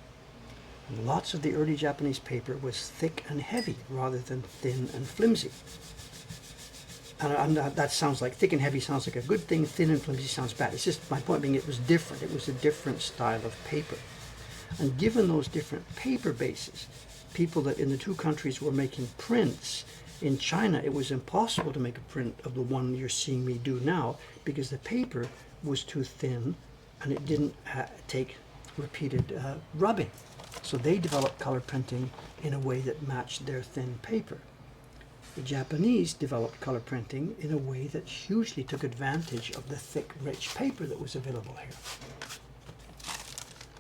Lots of the early Japanese paper was thick and heavy rather than thin and flimsy. And that sounds like, thick and heavy sounds like a good thing, thin and flimsy sounds bad. It's just, my point being, it was different. It was a different style of paper. And given those different paper bases, people that in the two countries were making prints, in China it was impossible to make a print of the one you're seeing me do now because the paper was too thin and it didn't take repeated rubbing. So they developed color printing in a way that matched their thin paper. The Japanese developed color printing in a way that hugely took advantage of the thick, rich paper that was available here.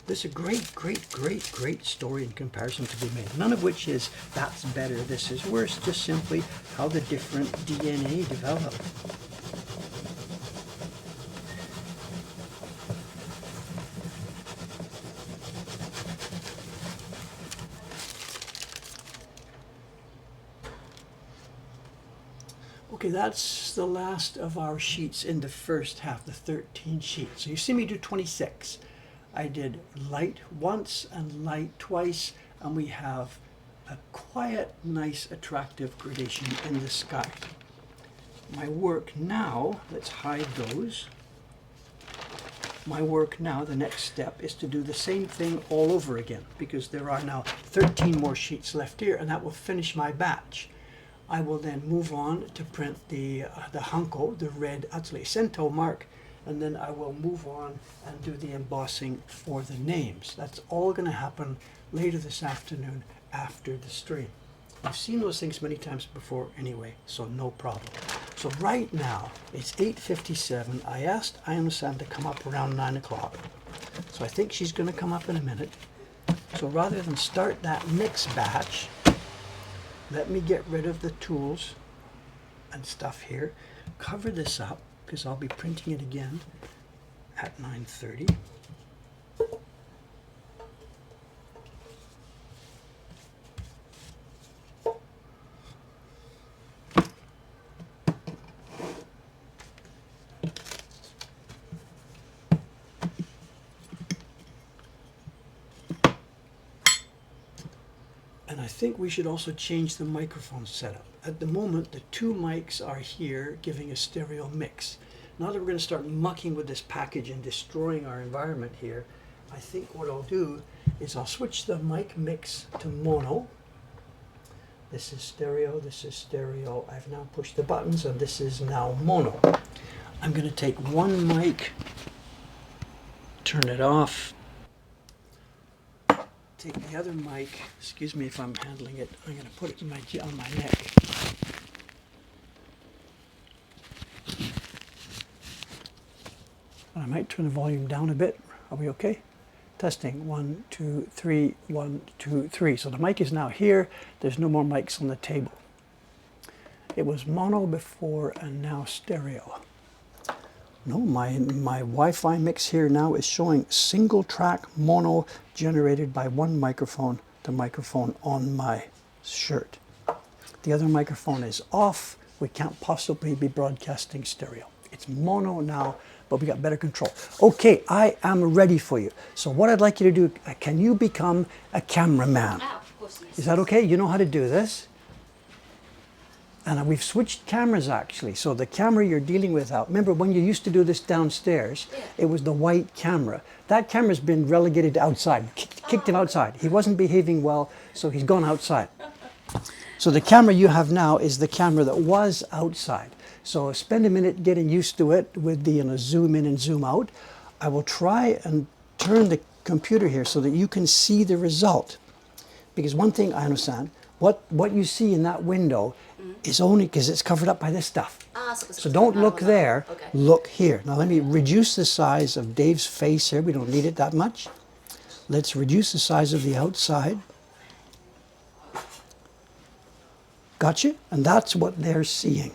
There's a great story in comparison to be made, none of which is that's better, this is worse, just simply how the different DNA developed. Okay, that's the last of our sheets in the first half, the 13 sheets. So you see me do 26. I did light once and light twice, and we have a quiet, nice, attractive gradation in the sky. My work now, let's hide those. My work now, the next step, is to do the same thing all over again, because there are now 13 more sheets left here, and that will finish my batch. I will then move on to print the Hanko, the red Atsule Sento mark, and then I will move on and do the embossing for the names. That's all going to happen later this afternoon after the stream. I've seen those things many times before anyway, so no problem. So right now, it's 8:57. I asked Ayano-san to come up around 9 o'clock. So I think she's going to come up in a minute. So rather than start that mix batch, let me get rid of the tools and stuff here, cover this up, because I'll be printing it again at 9:30. And I think we should also change the microphone setup. At the moment, the two mics are here giving a stereo mix. Now that we're going to start mucking with this package and destroying our environment here, I think what I'll do is I'll switch the mic mix to mono. This is stereo, this is stereo. I've now pushed the buttons and this is now mono. I'm going to take one mic, turn it off, take the other mic, excuse me if I'm handling it, I'm going to put it on my neck. And I might turn the volume down a bit. Are we okay? Testing, 1, 2, 3, 1, 2, 3. So the mic is now here. There's no more mics on the table. It was mono before and now stereo. No, my Wi-Fi mix here now is showing single track mono generated by one microphone, the microphone on my shirt. The other microphone is off. We can't possibly be broadcasting stereo. It's mono now, but we got better control. Okay, I am ready for you. So what I'd like you to do, can you become a cameraman? Ah, of course, yes. Is that okay? You know how to do this? And we've switched cameras actually. So the camera you're dealing with out, remember when you used to do this downstairs, it was the white camera. That camera's been relegated to outside, kicked him outside. He wasn't behaving well, so he's gone outside. So the camera you have now is the camera that was outside. So spend a minute getting used to it with the zoom in and zoom out. I will try and turn the computer here so that you can see the result. Because one thing I understand, what you see in that window is only because it's covered up by this stuff. So don't look there, look here. Now let me reduce the size of Dave's face here. We don't need it that much. Let's reduce the size of the outside. Gotcha? And that's what they're seeing.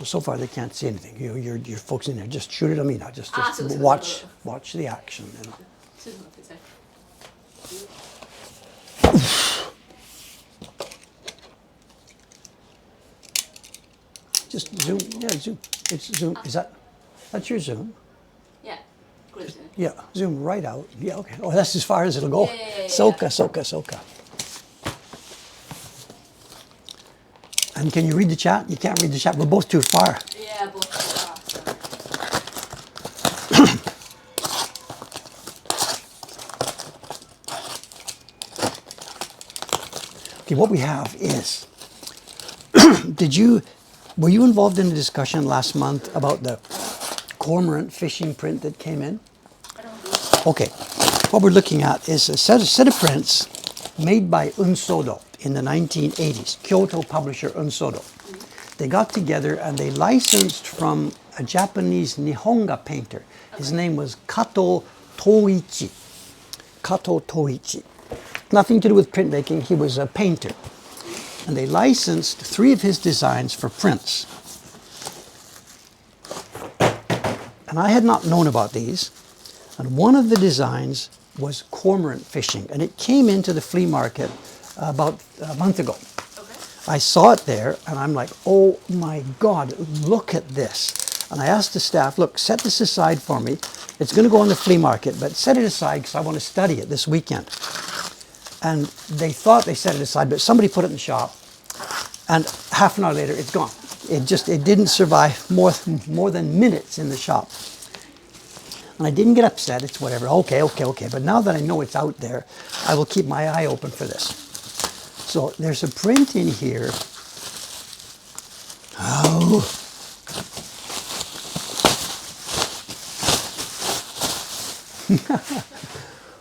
So far they can't see anything. Your folks in there, just shoot it at me now. Just watch the action. You know. Just zoom. Yeah, zoom. It's zoom. Is that's your zoom? Yeah. Yeah, zoom right out. Yeah, okay. Oh, that's as far as it'll go. Yeah. Soka. And can you read the chat? You can't read the chat. We're both too far. Yeah, both too far. Okay, what we have is, were you involved in a discussion last month about the cormorant fishing print that came in? I don't think so. Okay, what we're looking at is a set of prints made by Unsodo in the 1980s, Kyoto publisher Unsodo. They got together and they licensed from a Japanese Nihonga painter. His name was Kato Toichi. Kato Toichi. Nothing to do with printmaking, he was a painter. And they licensed 3 of his designs for prints. And I had not known about these. And one of the designs was cormorant fishing. And it came into the flea market about a month ago. Okay. I saw it there and I'm like, oh my God, look at this. And I asked the staff, look, set this aside for me. It's going to go on the flea market, but set it aside because I want to study it this weekend. And they thought they set it aside, but somebody put it in the shop and half an hour later it's gone. It didn't survive more than minutes in the shop. And I didn't get upset, it's whatever, okay. But now that I know it's out there, I will keep my eye open for this. So there's a print in here. Oh.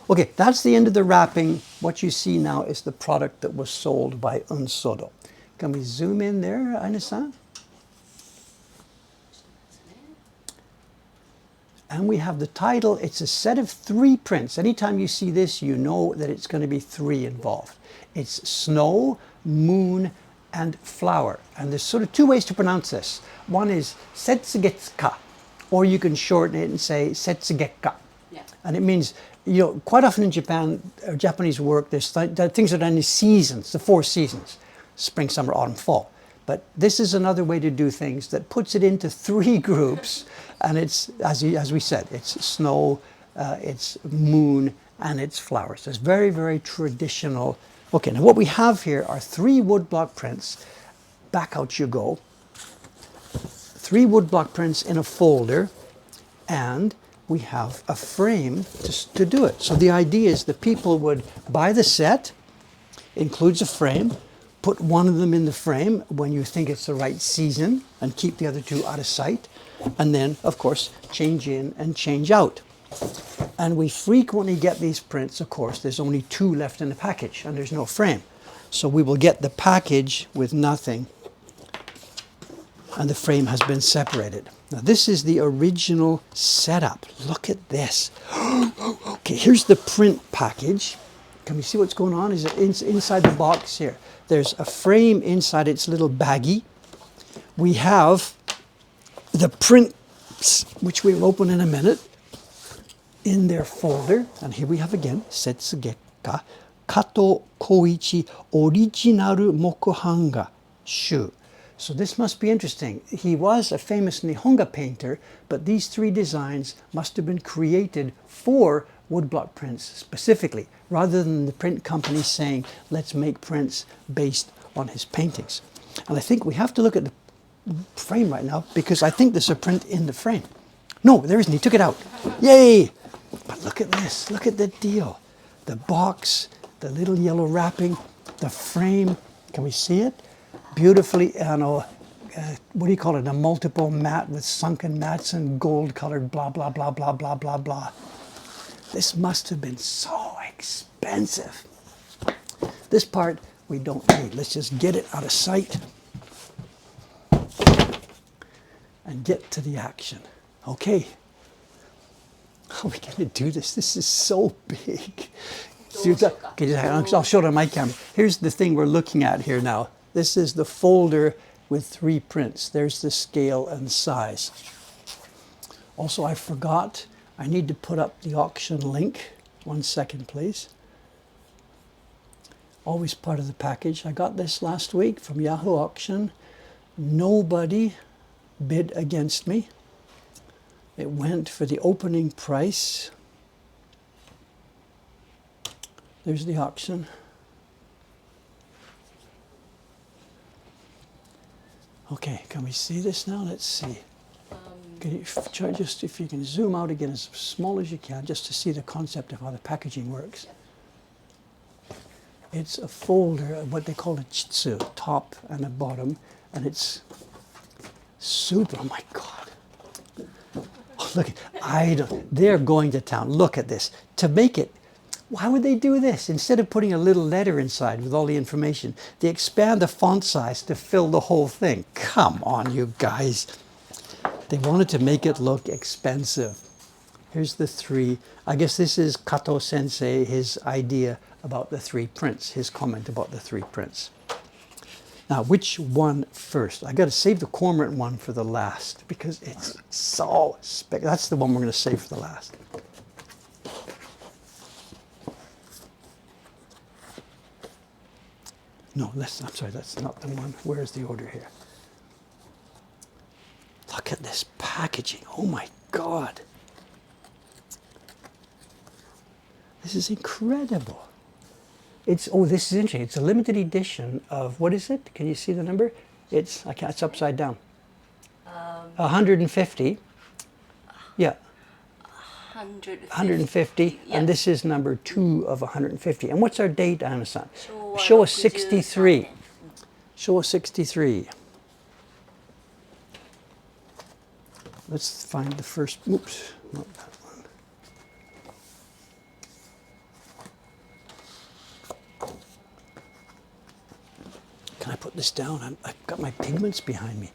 Okay, that's the end of the wrapping. What you see now is the product that was sold by Unsodo. Can we zoom in there, Aina-san? And we have the title. It's a set of 3 prints. Anytime you see this, you know that it's going to be 3 involved. It's snow, moon, and flower. And there's sort of 2 ways to pronounce this. One is setsugetsuka, or you can shorten it and say setsugekka. Yeah. And it means, you know, quite often in Japan, or Japanese work, there's things that are done in seasons, the 4 seasons, spring, summer, autumn, fall. But this is another way to do things that puts it into 3 groups. And it's, as we said, it's snow, it's moon, and it's flowers. It's very, very traditional. Okay, now what we have here are 3 woodblock prints. Back out you go. 3 woodblock prints in a folder, and we have a frame to do it. So the idea is that people would buy the set, includes a frame, put one of them in the frame when you think it's the right season, and keep the other 2 out of sight. And then, of course, change in and change out. And we frequently get these prints, of course, there's only 2 left in the package, and there's no frame. So we will get the package with nothing, and the frame has been separated. Now this is the original setup. Look at this. Okay, here's the print package. Can we see what's going on? Is it inside the box here? There's a frame inside its little baggie. We have the prints, which we'll open in a minute, in their folder. And here we have again, Setsugekka, Kato Koichi Original Mokuhankan Shu. So this must be interesting. He was a famous Nihonga painter, but these 3 designs must have been created for woodblock prints specifically, rather than the print company saying, let's make prints based on his paintings. And I think we have to look at the frame right now, because I think there's a print in the frame. No, there isn't. He took it out. Yay! But look at this. Look at the deal. The box, the little yellow wrapping, the frame. Can we see it? Beautifully, what do you call it? A multiple mat with sunken mats and gold colored blah, blah, blah, blah, blah, blah, blah. This must have been so expensive. This part we don't need. Let's just get it out of sight and get to the action. Okay. How are we going to do this? This is so big. Okay, I'll show it on my camera. Here's the thing we're looking at here now. This is the folder with 3 prints. There's the scale and size. Also, I forgot, I need to put up the auction link. 1 second, please. Always part of the package. I got this last week from Yahoo Auction. Nobody bid against me. It went for the opening price. There's the auction. Okay, can we see this now? Let's see. Can you try just, if you can zoom out again as small as you can, just to see the concept of how the packaging works. It's a folder, what they call a chitsu, top and a bottom, and it's super, oh my God. Oh, look, they're going to town. Look at this. To make it, why would they do this? Instead of putting a little letter inside with all the information, they expand the font size to fill the whole thing. Come on, you guys. They wanted to make it look expensive. Here's the 3. I guess this is Kato Sensei, his idea about the 3 prints, his comment about the 3 prints. Now, which one first? I got to save the cormorant one for the last, because it's so that's the one we're going to save for the last. No, I'm sorry, that's not the one. Where's the order here? Look at this packaging. Oh my God. This is incredible. This is interesting. It's a limited edition of, what is it? Can you see the number? It's upside down. 150. Yeah. 150. Yeah. And this is number 2 of 150. And what's our date, Anna-san? Showa 63. Showa 63. Let's find the first, oops, not that one. Can I put this down? I've got my pigments behind me.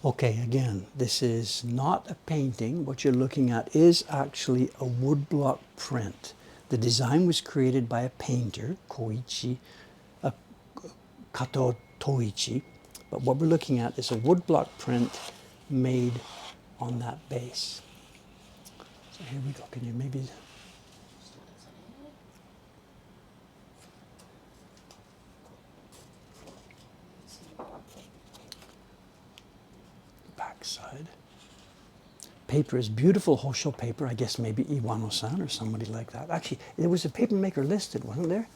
Okay, again, this is not a painting. What you're looking at is actually a woodblock print. The design was created by a painter, Kato Toichi. But what we're looking at is a woodblock print made on that base. So here we go. Can you maybe... Backside. Paper is beautiful Hosho paper. I guess maybe Iwano-san or somebody like that. Actually, there was a paper maker listed, wasn't there?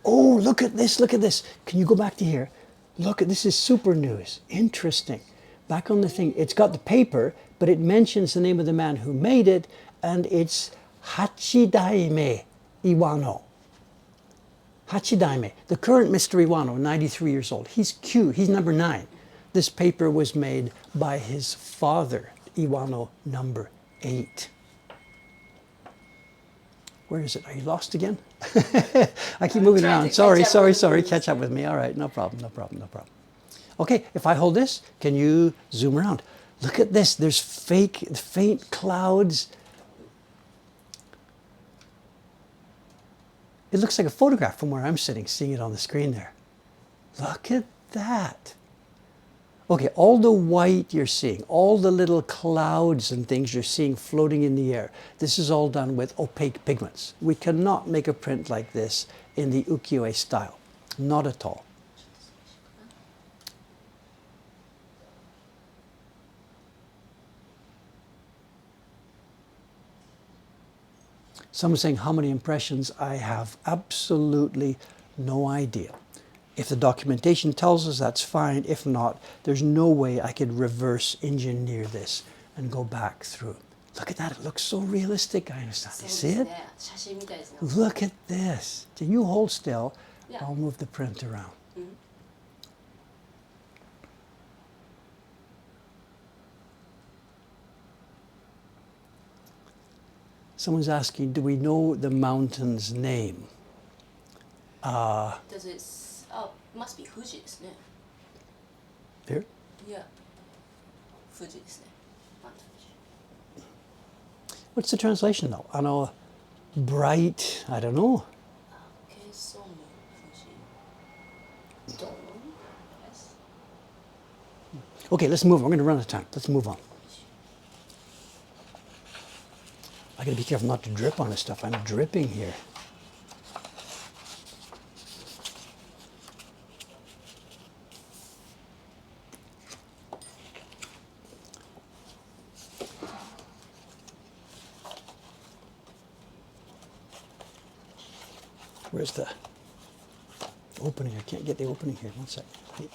Oh, look at this, look at this. Can you go back to here? Look at this, is super news. Interesting. Back on the thing, it's got the paper, but it mentions the name of the man who made it, and it's Hachidaime Iwano. Hachidaime, the current Mr. Iwano, 93 years old. He's cute, he's number 9. This paper was made by his father, Iwano number 8. Where is it? Are you lost again? I keep moving around. Sorry. Catch up with me. All right, no problem. Okay, if I hold this, can you zoom around? Look at this. There's faint clouds. It looks like a photograph from where I'm sitting, seeing it on the screen there. Look at that. Okay, all the white you're seeing, all the little clouds and things you're seeing floating in the air, this is all done with opaque pigments. We cannot make a print like this in the ukiyo-e style. Not at all. Someone's saying how many impressions. I have absolutely no idea. If the documentation tells us, that's fine. If not, there's no way I could reverse engineer this and go back through. Look at that, it looks so realistic. I understand. You see it? Look at this. Can you hold still? Yeah. I'll move the print around. Mm-hmm. Someone's asking, do we know the mountain's name? Does it... Oh, must be Fuji ですね. Here? Yeah. Fuji ですね. What's the translation though? I know, bright, I don't know. Okay, let's move on. We're going to run out of time. Let's move on. I got to be careful not to drip on this stuff. I'm dripping here. Where's the opening? I can't get the opening here. One sec. Hey.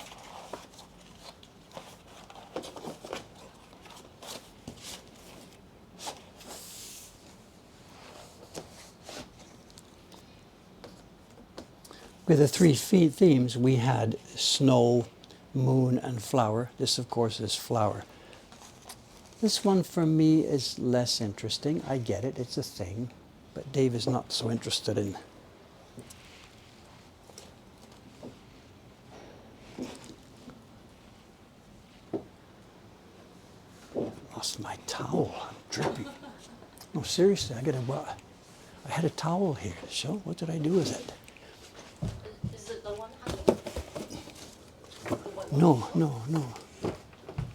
With the 3 themes, we had snow, moon, and flower. This, of course, is flower. This one, for me, is less interesting. I get it. It's a thing. But Dave is not so interested in... Lost my towel. I'm dripping. No, seriously, I had a towel here. So, what did I do with it? Is it the one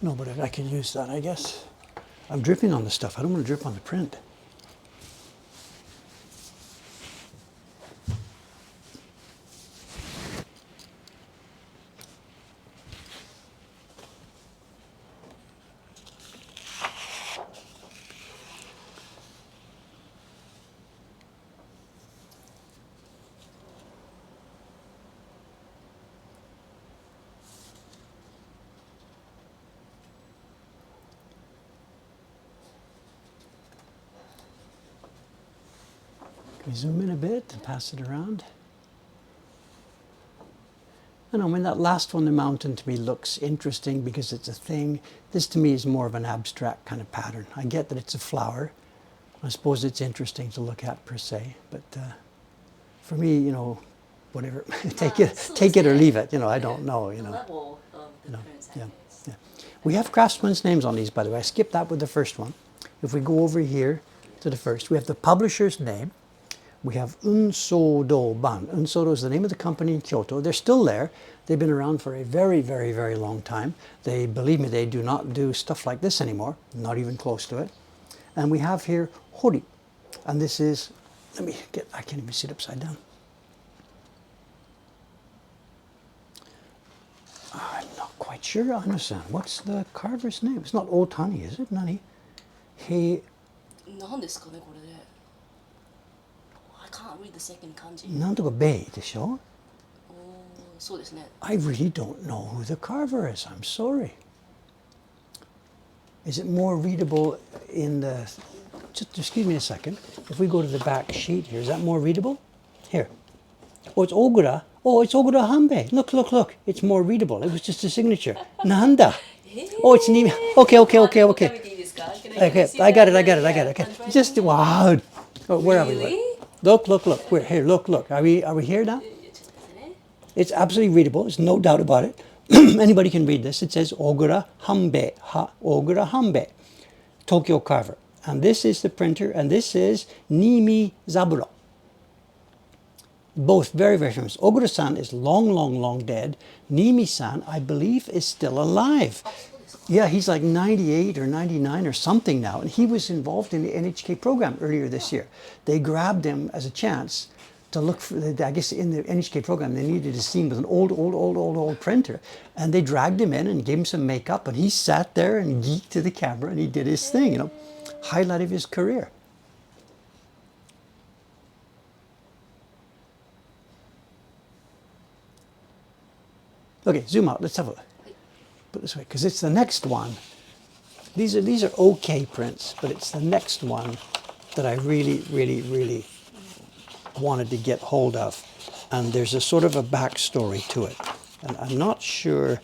No, but I can use that, I guess. I'm dripping on the stuff. I don't want to drip on the print. Let me zoom in a bit and pass it around. And I mean, that last one, the mountain, to me looks interesting because it's a thing. This to me is more of an abstract kind of pattern. I get that it's a flower. I suppose it's interesting to look at per se, but for me, you know, whatever, take it or leave it. You know, I don't know. You know, level of the prints, I yeah, guess. yeah. We have craftsmen's names on these, by the way. I skipped that with the first one. If we go over here to the first, we have the publisher's name. We have Unsodo Ban. Unsodo is the name of the company in Kyoto. They're still there. They've been around for a very, very, very long time. They, believe me, they do not do stuff like this anymore, not even close to it. And we have here Hori. And this is, let me get, I can't even see it upside down. I'm not quite sure I understand. What's the carver's name? It's not Otani, is it? Nani? He, 何ですかねこれで。I can't read the second kanji. なんとかベイでしょ? そうですね。 I really don't know who the carver is. I'm sorry. Is it more readable in the... Just excuse me a second. If we go to the back sheet here, is that more readable? Here. Oh, it's Ogura. Oh, it's Ogura Hanbei. Look, look, look. It's more readable. It was just a signature. Nanda. Oh, it's Nimi. Okay. Okay, I got it. Just, wow. Oh, where are we? Really? Look. We're here. Look. Are we here now? It's absolutely readable. There's no doubt about it. Anybody can read this. It says Ogura Hanbei. Ogura Hanbei. Tokyo Carver. And this is the printer, and this is Nimi Zaburo. Both very, very famous. Ogura-san is long dead. Nimi-san, I believe, is still alive. Yeah, he's like 98 or 99 or something now, and he was involved in the NHK program earlier this year. They grabbed him as a chance to look for, I guess in the NHK program, they needed a scene with an old printer. And they dragged him in and gave him some makeup, and he sat there and geeked to the camera, and he did his thing, you know. Highlight of his career. Okay, zoom out. Let's have a look. Put it this way, because it's the next one. These are okay prints, but it's the next one that I really wanted to get hold of. And there's a sort of a backstory to it. And I'm not sure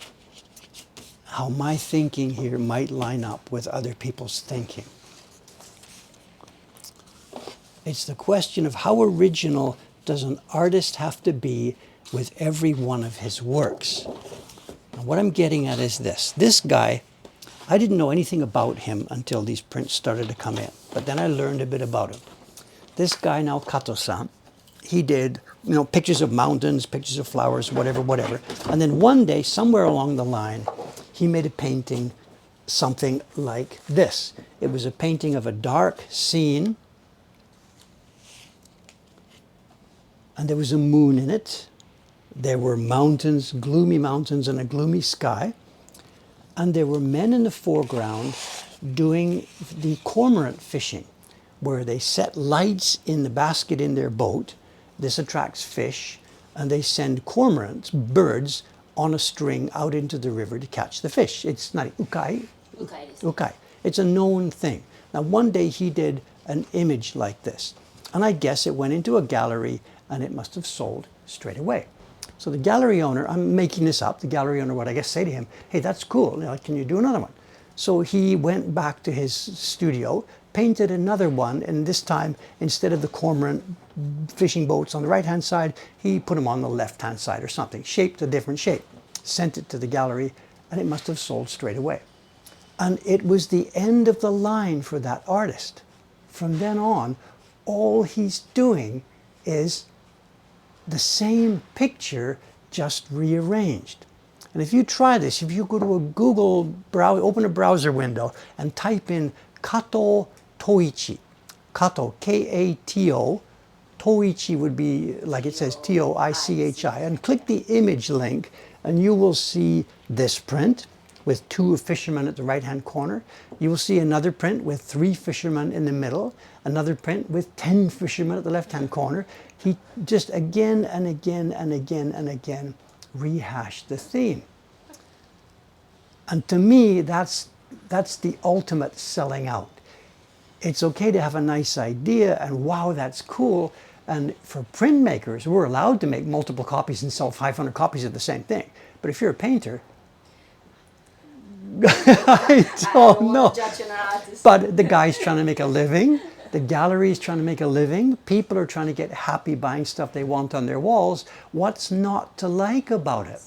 how my thinking here might line up with other people's thinking. It's the question of how original does an artist have to be with every one of his works. And what I'm getting at is this. This guy, I didn't know anything about him until these prints started to come in. But then I learned a bit about him. This guy now, Kato-san, he did, you know, pictures of mountains, pictures of flowers, whatever. And then one day, somewhere along the line, he made a painting, something like this. It was a painting of a dark scene, and there was a moon in it. There were mountains, gloomy mountains, and a gloomy sky. And there were men in the foreground doing the cormorant fishing, where they set lights in the basket in their boat. This attracts fish, and they send cormorants, birds, on a string out into the river to catch the fish. It's not ukai. Ukai. It's a known thing. Now, one day he did an image like this, and I guess it went into a gallery, and it must have sold straight away. So the gallery owner, I'm making this up, the gallery owner would, I guess, say to him, hey, that's cool, you know, can you do another one? So he went back to his studio, painted another one, and this time, instead of the cormorant fishing boats on the right-hand side, he put them on the left-hand side or something, shaped a different shape, sent it to the gallery, and it must have sold straight away. And it was the end of the line for that artist. From then on, all he's doing is the same picture, just rearranged. And if you try this, if you go to a Google browser, open a browser window and type in Kato Toichi, Kato, K-A-T-O, Toichi would be like it says T-O-I-C-H-I, and click the image link and you will see this print with 2 fishermen at the right-hand corner. You will see another print with 3 fishermen in the middle, another print with 10 fishermen at the left-hand corner. He just again and again rehashed the theme. And to me, that's the ultimate selling out. It's okay to have a nice idea and wow, that's cool, And for printmakers, we're allowed to make multiple copies and sell 500 copies of the same thing. But if you're a painter, I don't know. Want to judge an artist. But the guy's trying to make a living. The gallery's trying to make a living. People are trying to get happy buying stuff they want on their walls. What's not to like about it?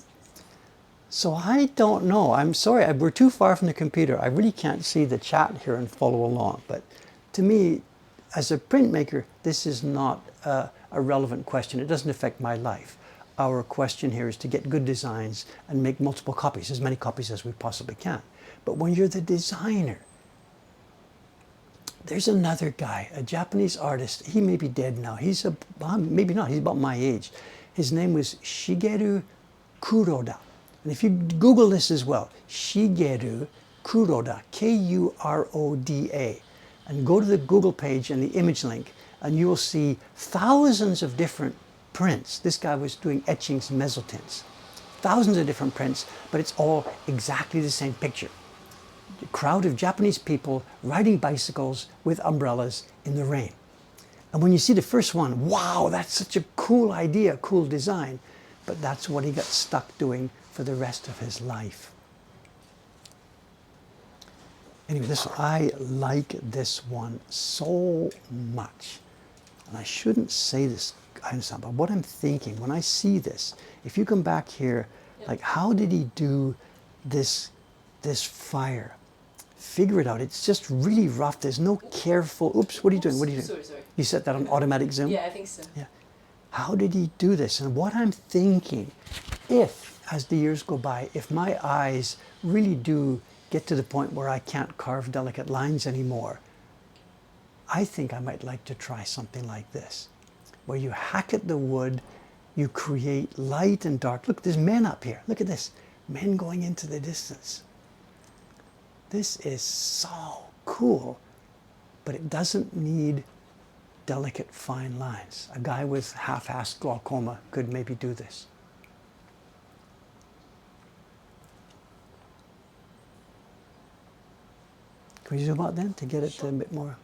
So I don't know. I'm sorry. We're too far from the computer. I really can't see the chat here and follow along. But to me, as a printmaker, this is not a relevant question. It doesn't affect my life. Our question here is to get good designs and make multiple copies, as many copies as we possibly can. But when you're the designer, there's another guy, a Japanese artist. He may be dead now. He's maybe not. He's about my age. His name was Shigeru Kuroda. And if you Google this as well, Shigeru Kuroda, Kuroda, and go to the Google page and the image link, and you will see thousands of different prints. This guy was doing etchings and mezzotints. Thousands of different prints, but it's all exactly the same picture. A crowd of Japanese people riding bicycles with umbrellas in the rain. And when you see the first one, wow, that's such a cool idea, cool design. But that's what he got stuck doing for the rest of his life. Anyway, I like this one so much. And I shouldn't say this, but what I'm thinking when I see this, if you come back here, like how did he do this fire? Figure it out. It's just really rough. There's no careful, oops, what are you doing? What are you doing? Sorry. You set that on automatic zoom? Yeah, I think so. Yeah. How did he do this? And what I'm thinking, if, as the years go by, if my eyes really do get to the point where I can't carve delicate lines anymore, I think I might like to try something like this, where you hack at the wood, you create light and dark. Look, there's men up here. Look at this. Men going into the distance. This is so cool, but it doesn't need delicate fine lines. A guy with half-assed glaucoma could maybe do this. Can we zoom out then to get it a bit more?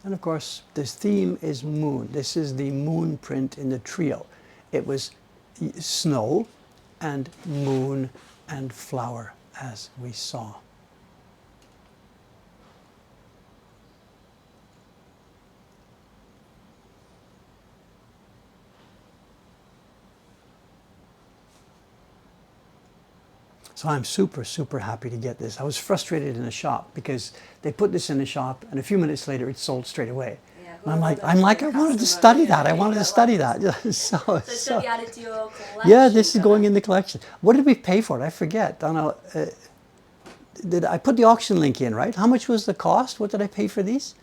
And of course, this theme is moon. This is the moon print in the trio. It was snow and moon and flower, as we saw. So I'm super, super happy to get this. I was frustrated in the shop because they put this in the shop and a few minutes later it sold straight away. Yeah, and I'm like, I wanted to study that. I wanted to study that. So you added to your collection? Yeah, this is going in the collection. What did we pay for it? I forget. I don't know. Did I put the auction link in, right? How much was the cost? What did I pay for these?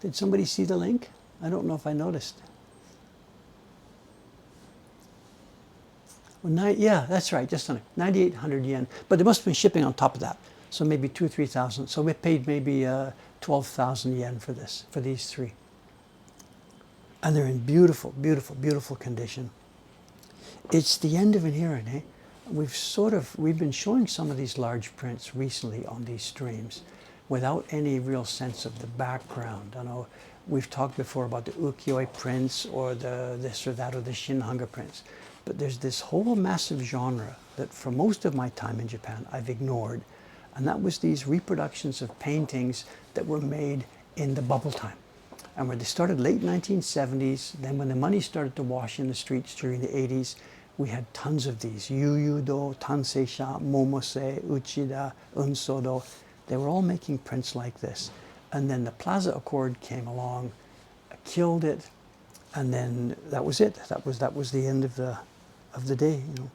Did somebody see the link? I don't know if I noticed. Well, yeah, that's right, just under 9,800 yen. But there must have been shipping on top of that. So maybe 2,000 or 3,000. So we paid maybe 12,000 yen for this, for these three. And they're in beautiful, beautiful, beautiful condition. It's the end of an era, eh? We've been showing some of these large prints recently on these streams without any real sense of the background. I know we've talked before about the ukiyo-e prints or the this or that or the shinhanga prints. But there's this whole massive genre that for most of my time in Japan I've ignored, and that was these reproductions of paintings that were made in the bubble time. And where they started late 1970s, then when the money started to wash in the streets during the 80s, we had tons of these. Yuyudo, Tanseisha, Momose, Uchida, Unsodo. They were all making prints like this. And then the Plaza Accord came along, killed it, and then that was it. That was the end of the day, you know.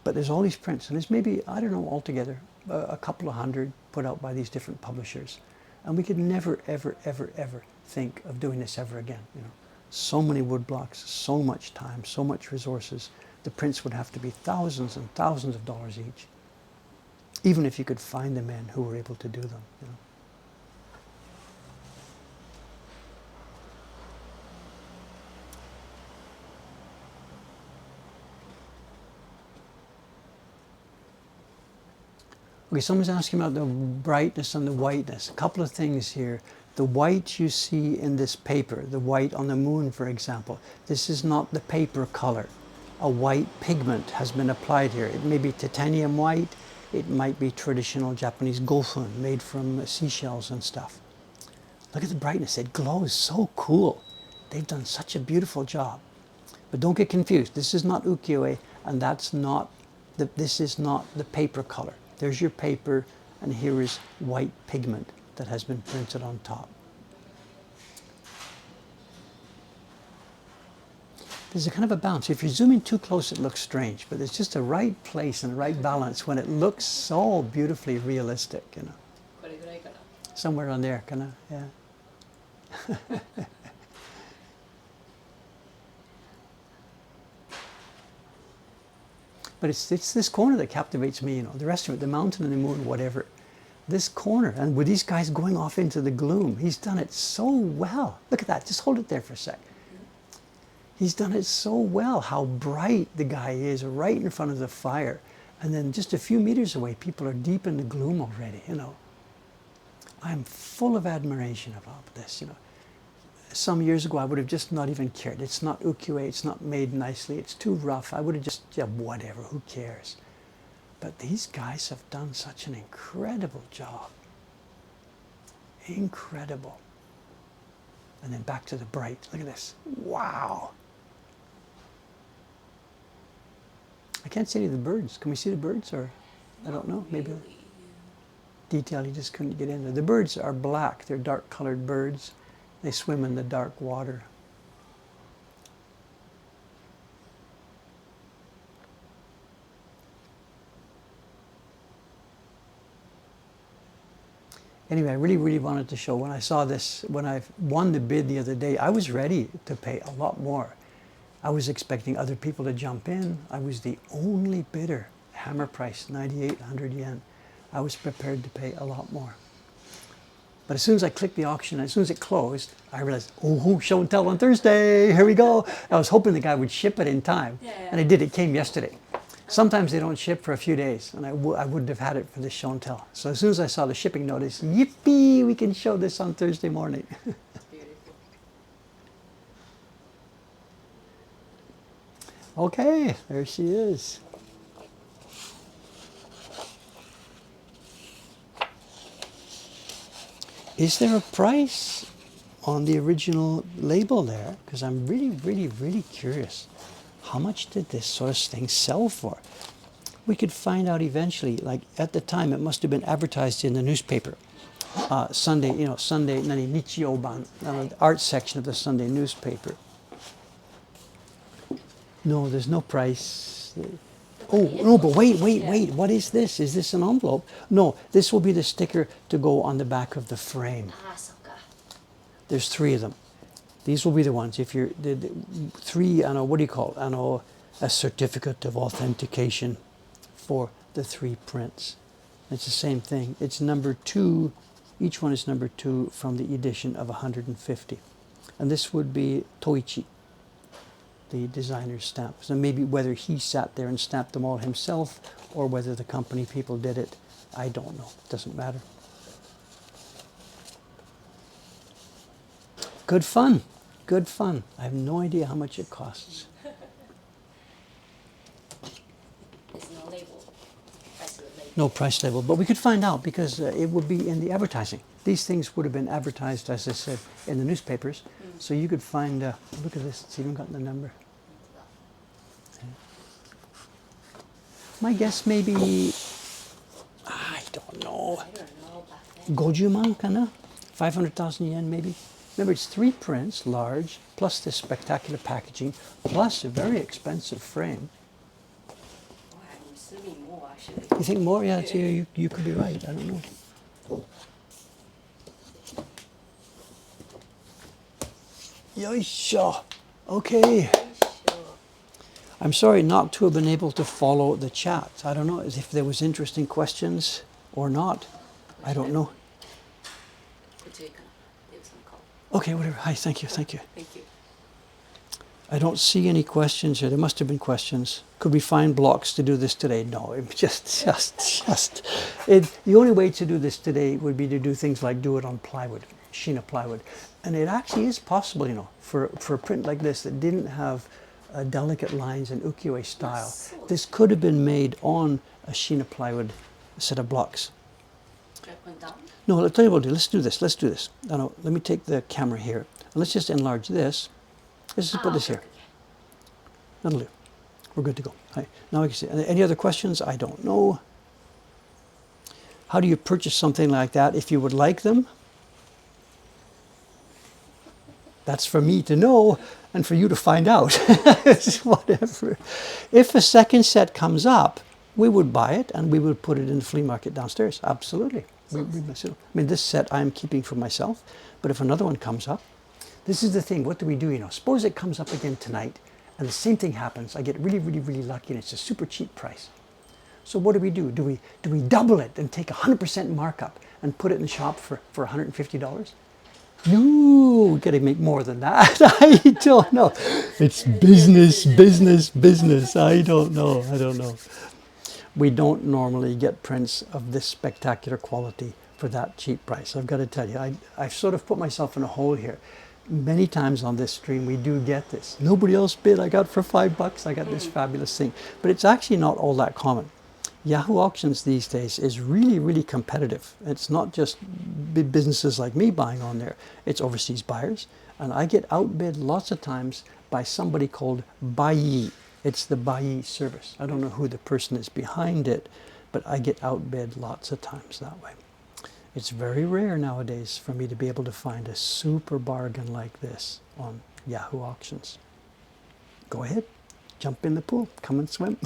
But there's all these prints, and there's maybe, I don't know, altogether, a couple of hundred put out by these different publishers. And we could never, ever, ever, ever think of doing this ever again, you know. So many wood blocks, so much time, so much resources. The prints would have to be thousands and thousands of dollars each, even if you could find the men who were able to do them, you know. Okay, someone's asking about the brightness and the whiteness. A couple of things here. The white you see in this paper, the white on the moon, for example, this is not the paper color. A white pigment has been applied here. It may be titanium white, it might be traditional Japanese gofun made from seashells and stuff. Look at the brightness, it glows so cool. They've done such a beautiful job. But don't get confused, this is not ukiyo-e, and this is not the paper color. There's your paper, and here is white pigment that has been printed on top. There's a kind of a balance. If you're zooming too close, it looks strange, but there's just a right place and a right balance when it looks so beautifully realistic, you know. Somewhere on there, kind of, yeah. But it's this corner that captivates me, you know. The rest of it, the mountain and the moon, whatever. This corner, and with these guys going off into the gloom, he's done it so well. Look at that, just hold it there for a sec. He's done it so well, how bright the guy is right in front of the fire. And then just a few meters away, people are deep in the gloom already, you know. I'm full of admiration about this, you know. Some years ago, I would have just not even cared. It's not ukiyo-e, it's not made nicely, it's too rough. I would have just, yeah, whatever, who cares? But these guys have done such an incredible job. Incredible. And then back to the bright. Look at this. Wow. I can't see any of the birds. Can we see the birds? Or I don't know. Maybe detail you just couldn't get into. The birds are black. They're dark colored birds. They swim in the dark water. Anyway, I really wanted to show, when I saw this, when I won the bid the other day, I was ready to pay a lot more. I was expecting other people to jump in. I was the only bidder. Hammer price, 9,800 yen. I was prepared to pay a lot more. But as soon as I clicked the auction, as soon as it closed, I realized, oh, show and tell on Thursday, here we go. I was hoping the guy would ship it in time. Yeah. And it did, it came yesterday. Sometimes they don't ship for a few days, and I wouldn't have had it for this show and tell. So as soon as I saw the shipping notice, yippee, we can show this on Thursday morning. Beautiful. Okay, there she is. Is there a price on the original label there? Because I'm really curious. How much did this sort of thing sell for? We could find out eventually. Like at the time, it must have been advertised in the newspaper. Sunday, you know, Sunday, Nichiyoban, the art section of the Sunday newspaper. No, there's no price. Oh, no, but wait. What is this? Is this an envelope? No, this will be the sticker to go on the back of the frame. Ah, so-ka. There's 3 of them. These will be the ones. If you're the 3, I know, what do you call it? I know, a certificate of authentication for the 3 prints. It's the same thing. It's number 2. Each one is number 2 from the edition of 150. And this would be Toichi, the designer's stamp. So maybe whether he sat there and stamped them all himself or whether the company people did it, I don't know. It doesn't matter. Good fun. Good fun. I have no idea how much it costs. There's no label. Price label. No price label, but we could find out because it would be in the advertising. These things would have been advertised, as I said, in the newspapers. So you could find, look at this, it's even got the number. Okay. My guess maybe, I don't know, I don't know back then. 50,000 kana? 500,000 yen maybe? Remember, it's 3 prints, large, plus this spectacular packaging, plus a very expensive frame. Oh, I'm assuming more actually. You think more? Yeah, it's, you could be right. I don't know. Yoisho. Okay. Sure. I'm sorry not to have been able to follow the chat. I don't know if there was interesting questions or not. I don't know. Okay, whatever. Hi, thank you. Thank you. I don't see any questions here. There must have been questions. Could we find blocks to do this today? No, it the only way to do this today would be to do things like do it on plywood, Sheena plywood. And it actually is possible, you know, for a print like this that didn't have delicate lines in ukiyo-e style. This could have been made on a Sheena plywood set of blocks. No, I'll tell you what we'll do. Let's do this. Let's do this. No, let me take the camera here. And let's just enlarge this. Let's just put this here. That'll do. We're good to go. Right. Now we can see. Any other questions? I don't know. How do you purchase something like that if you would like them? That's for me to know and for you to find out. Whatever. If a second set comes up, we would buy it and we would put it in the flea market downstairs. Absolutely. I mean, this set I'm keeping for myself, but if another one comes up, this is the thing. What do we do? You know, suppose it comes up again tonight and the same thing happens. I get really, really, really lucky and it's a super cheap price. So what do we do? Do we double it and take 100% markup and put it in the shop for $150? No, we got to make more than that. I don't know. It's business, business, business. I don't know. We don't normally get prints of this spectacular quality for that cheap price. I've got to tell you, I've sort of put myself in a hole here. Many times on this stream, we do get this. Nobody else bid. I got for $5. I got this fabulous thing. But it's actually not all that common. Yahoo Auctions these days is really, really competitive. It's not just big businesses like me buying on there. It's overseas buyers. And I get outbid lots of times by somebody called Buyee. It's the Buyee service. I don't know who the person is behind it, but I get outbid lots of times that way. It's very rare nowadays for me to be able to find a super bargain like this on Yahoo Auctions. Go ahead. Jump in the pool. Come and swim.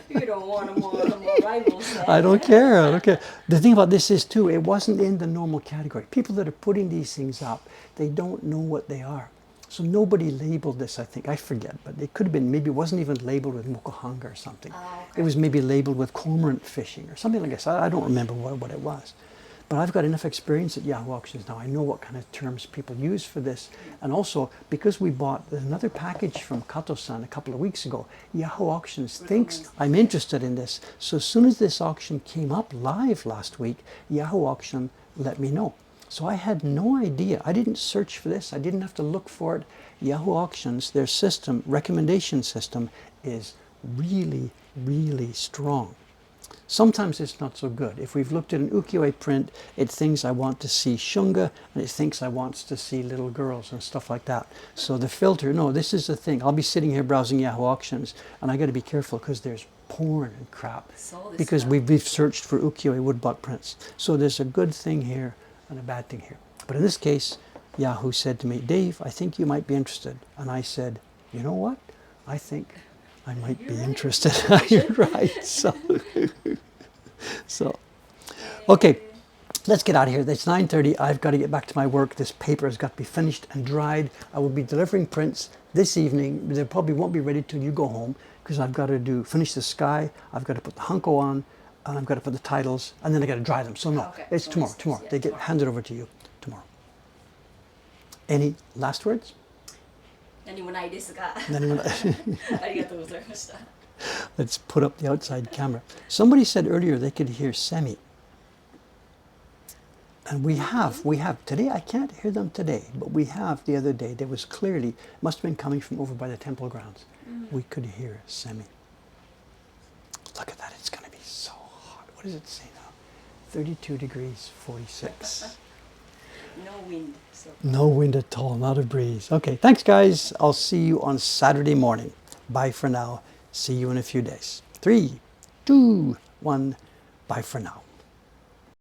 You don't want more rivals there. I don't care. The thing about this is, too, it wasn't in the normal category. People that are putting these things up, they don't know what they are. So nobody labeled this, I think. I forget, but it could have been, maybe it wasn't even labeled with Mokuhankan or something. Oh, okay. It was maybe labeled with cormorant fishing or something like this. I don't remember what it was. But I've got enough experience at Yahoo Auctions now. I know what kind of terms people use for this. And also, because we bought another package from Kato-san a couple of weeks ago, Yahoo Auctions thinks I'm interested in this. So as soon as this auction came up live last week, Yahoo Auction let me know. So I had no idea. I didn't search for this. I didn't have to look for it. Yahoo Auctions, their system, recommendation system, is really, really strong. Sometimes it's not so good. If we've looked at an ukiyo-e print, it thinks I want to see shunga, and it thinks I want to see little girls and stuff like that. So the filter, no, this is the thing. I'll be sitting here browsing Yahoo Auctions, and I got to be careful because there's porn and crap. Because we've searched for ukiyo-e woodblock prints. So there's a good thing here and a bad thing here. But in this case, Yahoo said to me, Dave, I think you might be interested. And I said, you know what? I think I might be interested. You're right. So, okay, let's get out of here. It's 9:30. I've got to get back to my work. This paper has got to be finished and dried. I will be delivering prints this evening. They probably won't be ready till you go home because I've got to finish the sky. I've got to put the hunko on, and I've got to put the titles, and then I got to dry them. So no, okay. It's tomorrow. Tomorrow. They get handed over to you tomorrow. Any last words? 何もないですが。何もない。ありがとうございました。 Let's put up the outside camera. Somebody said earlier they could hear semi. And we have. Today, I can't hear them today, but we have the other day. There was clearly, must have been coming from over by the temple grounds. We could hear semi. Look at that, it's going to be so hot. What does it say now? 32 degrees, 46. No wind. So. No wind at all, not a breeze. Okay, thanks guys. I'll see you on Saturday morning. Bye for now. See you in a few days. 3, 2, 1. Bye for now.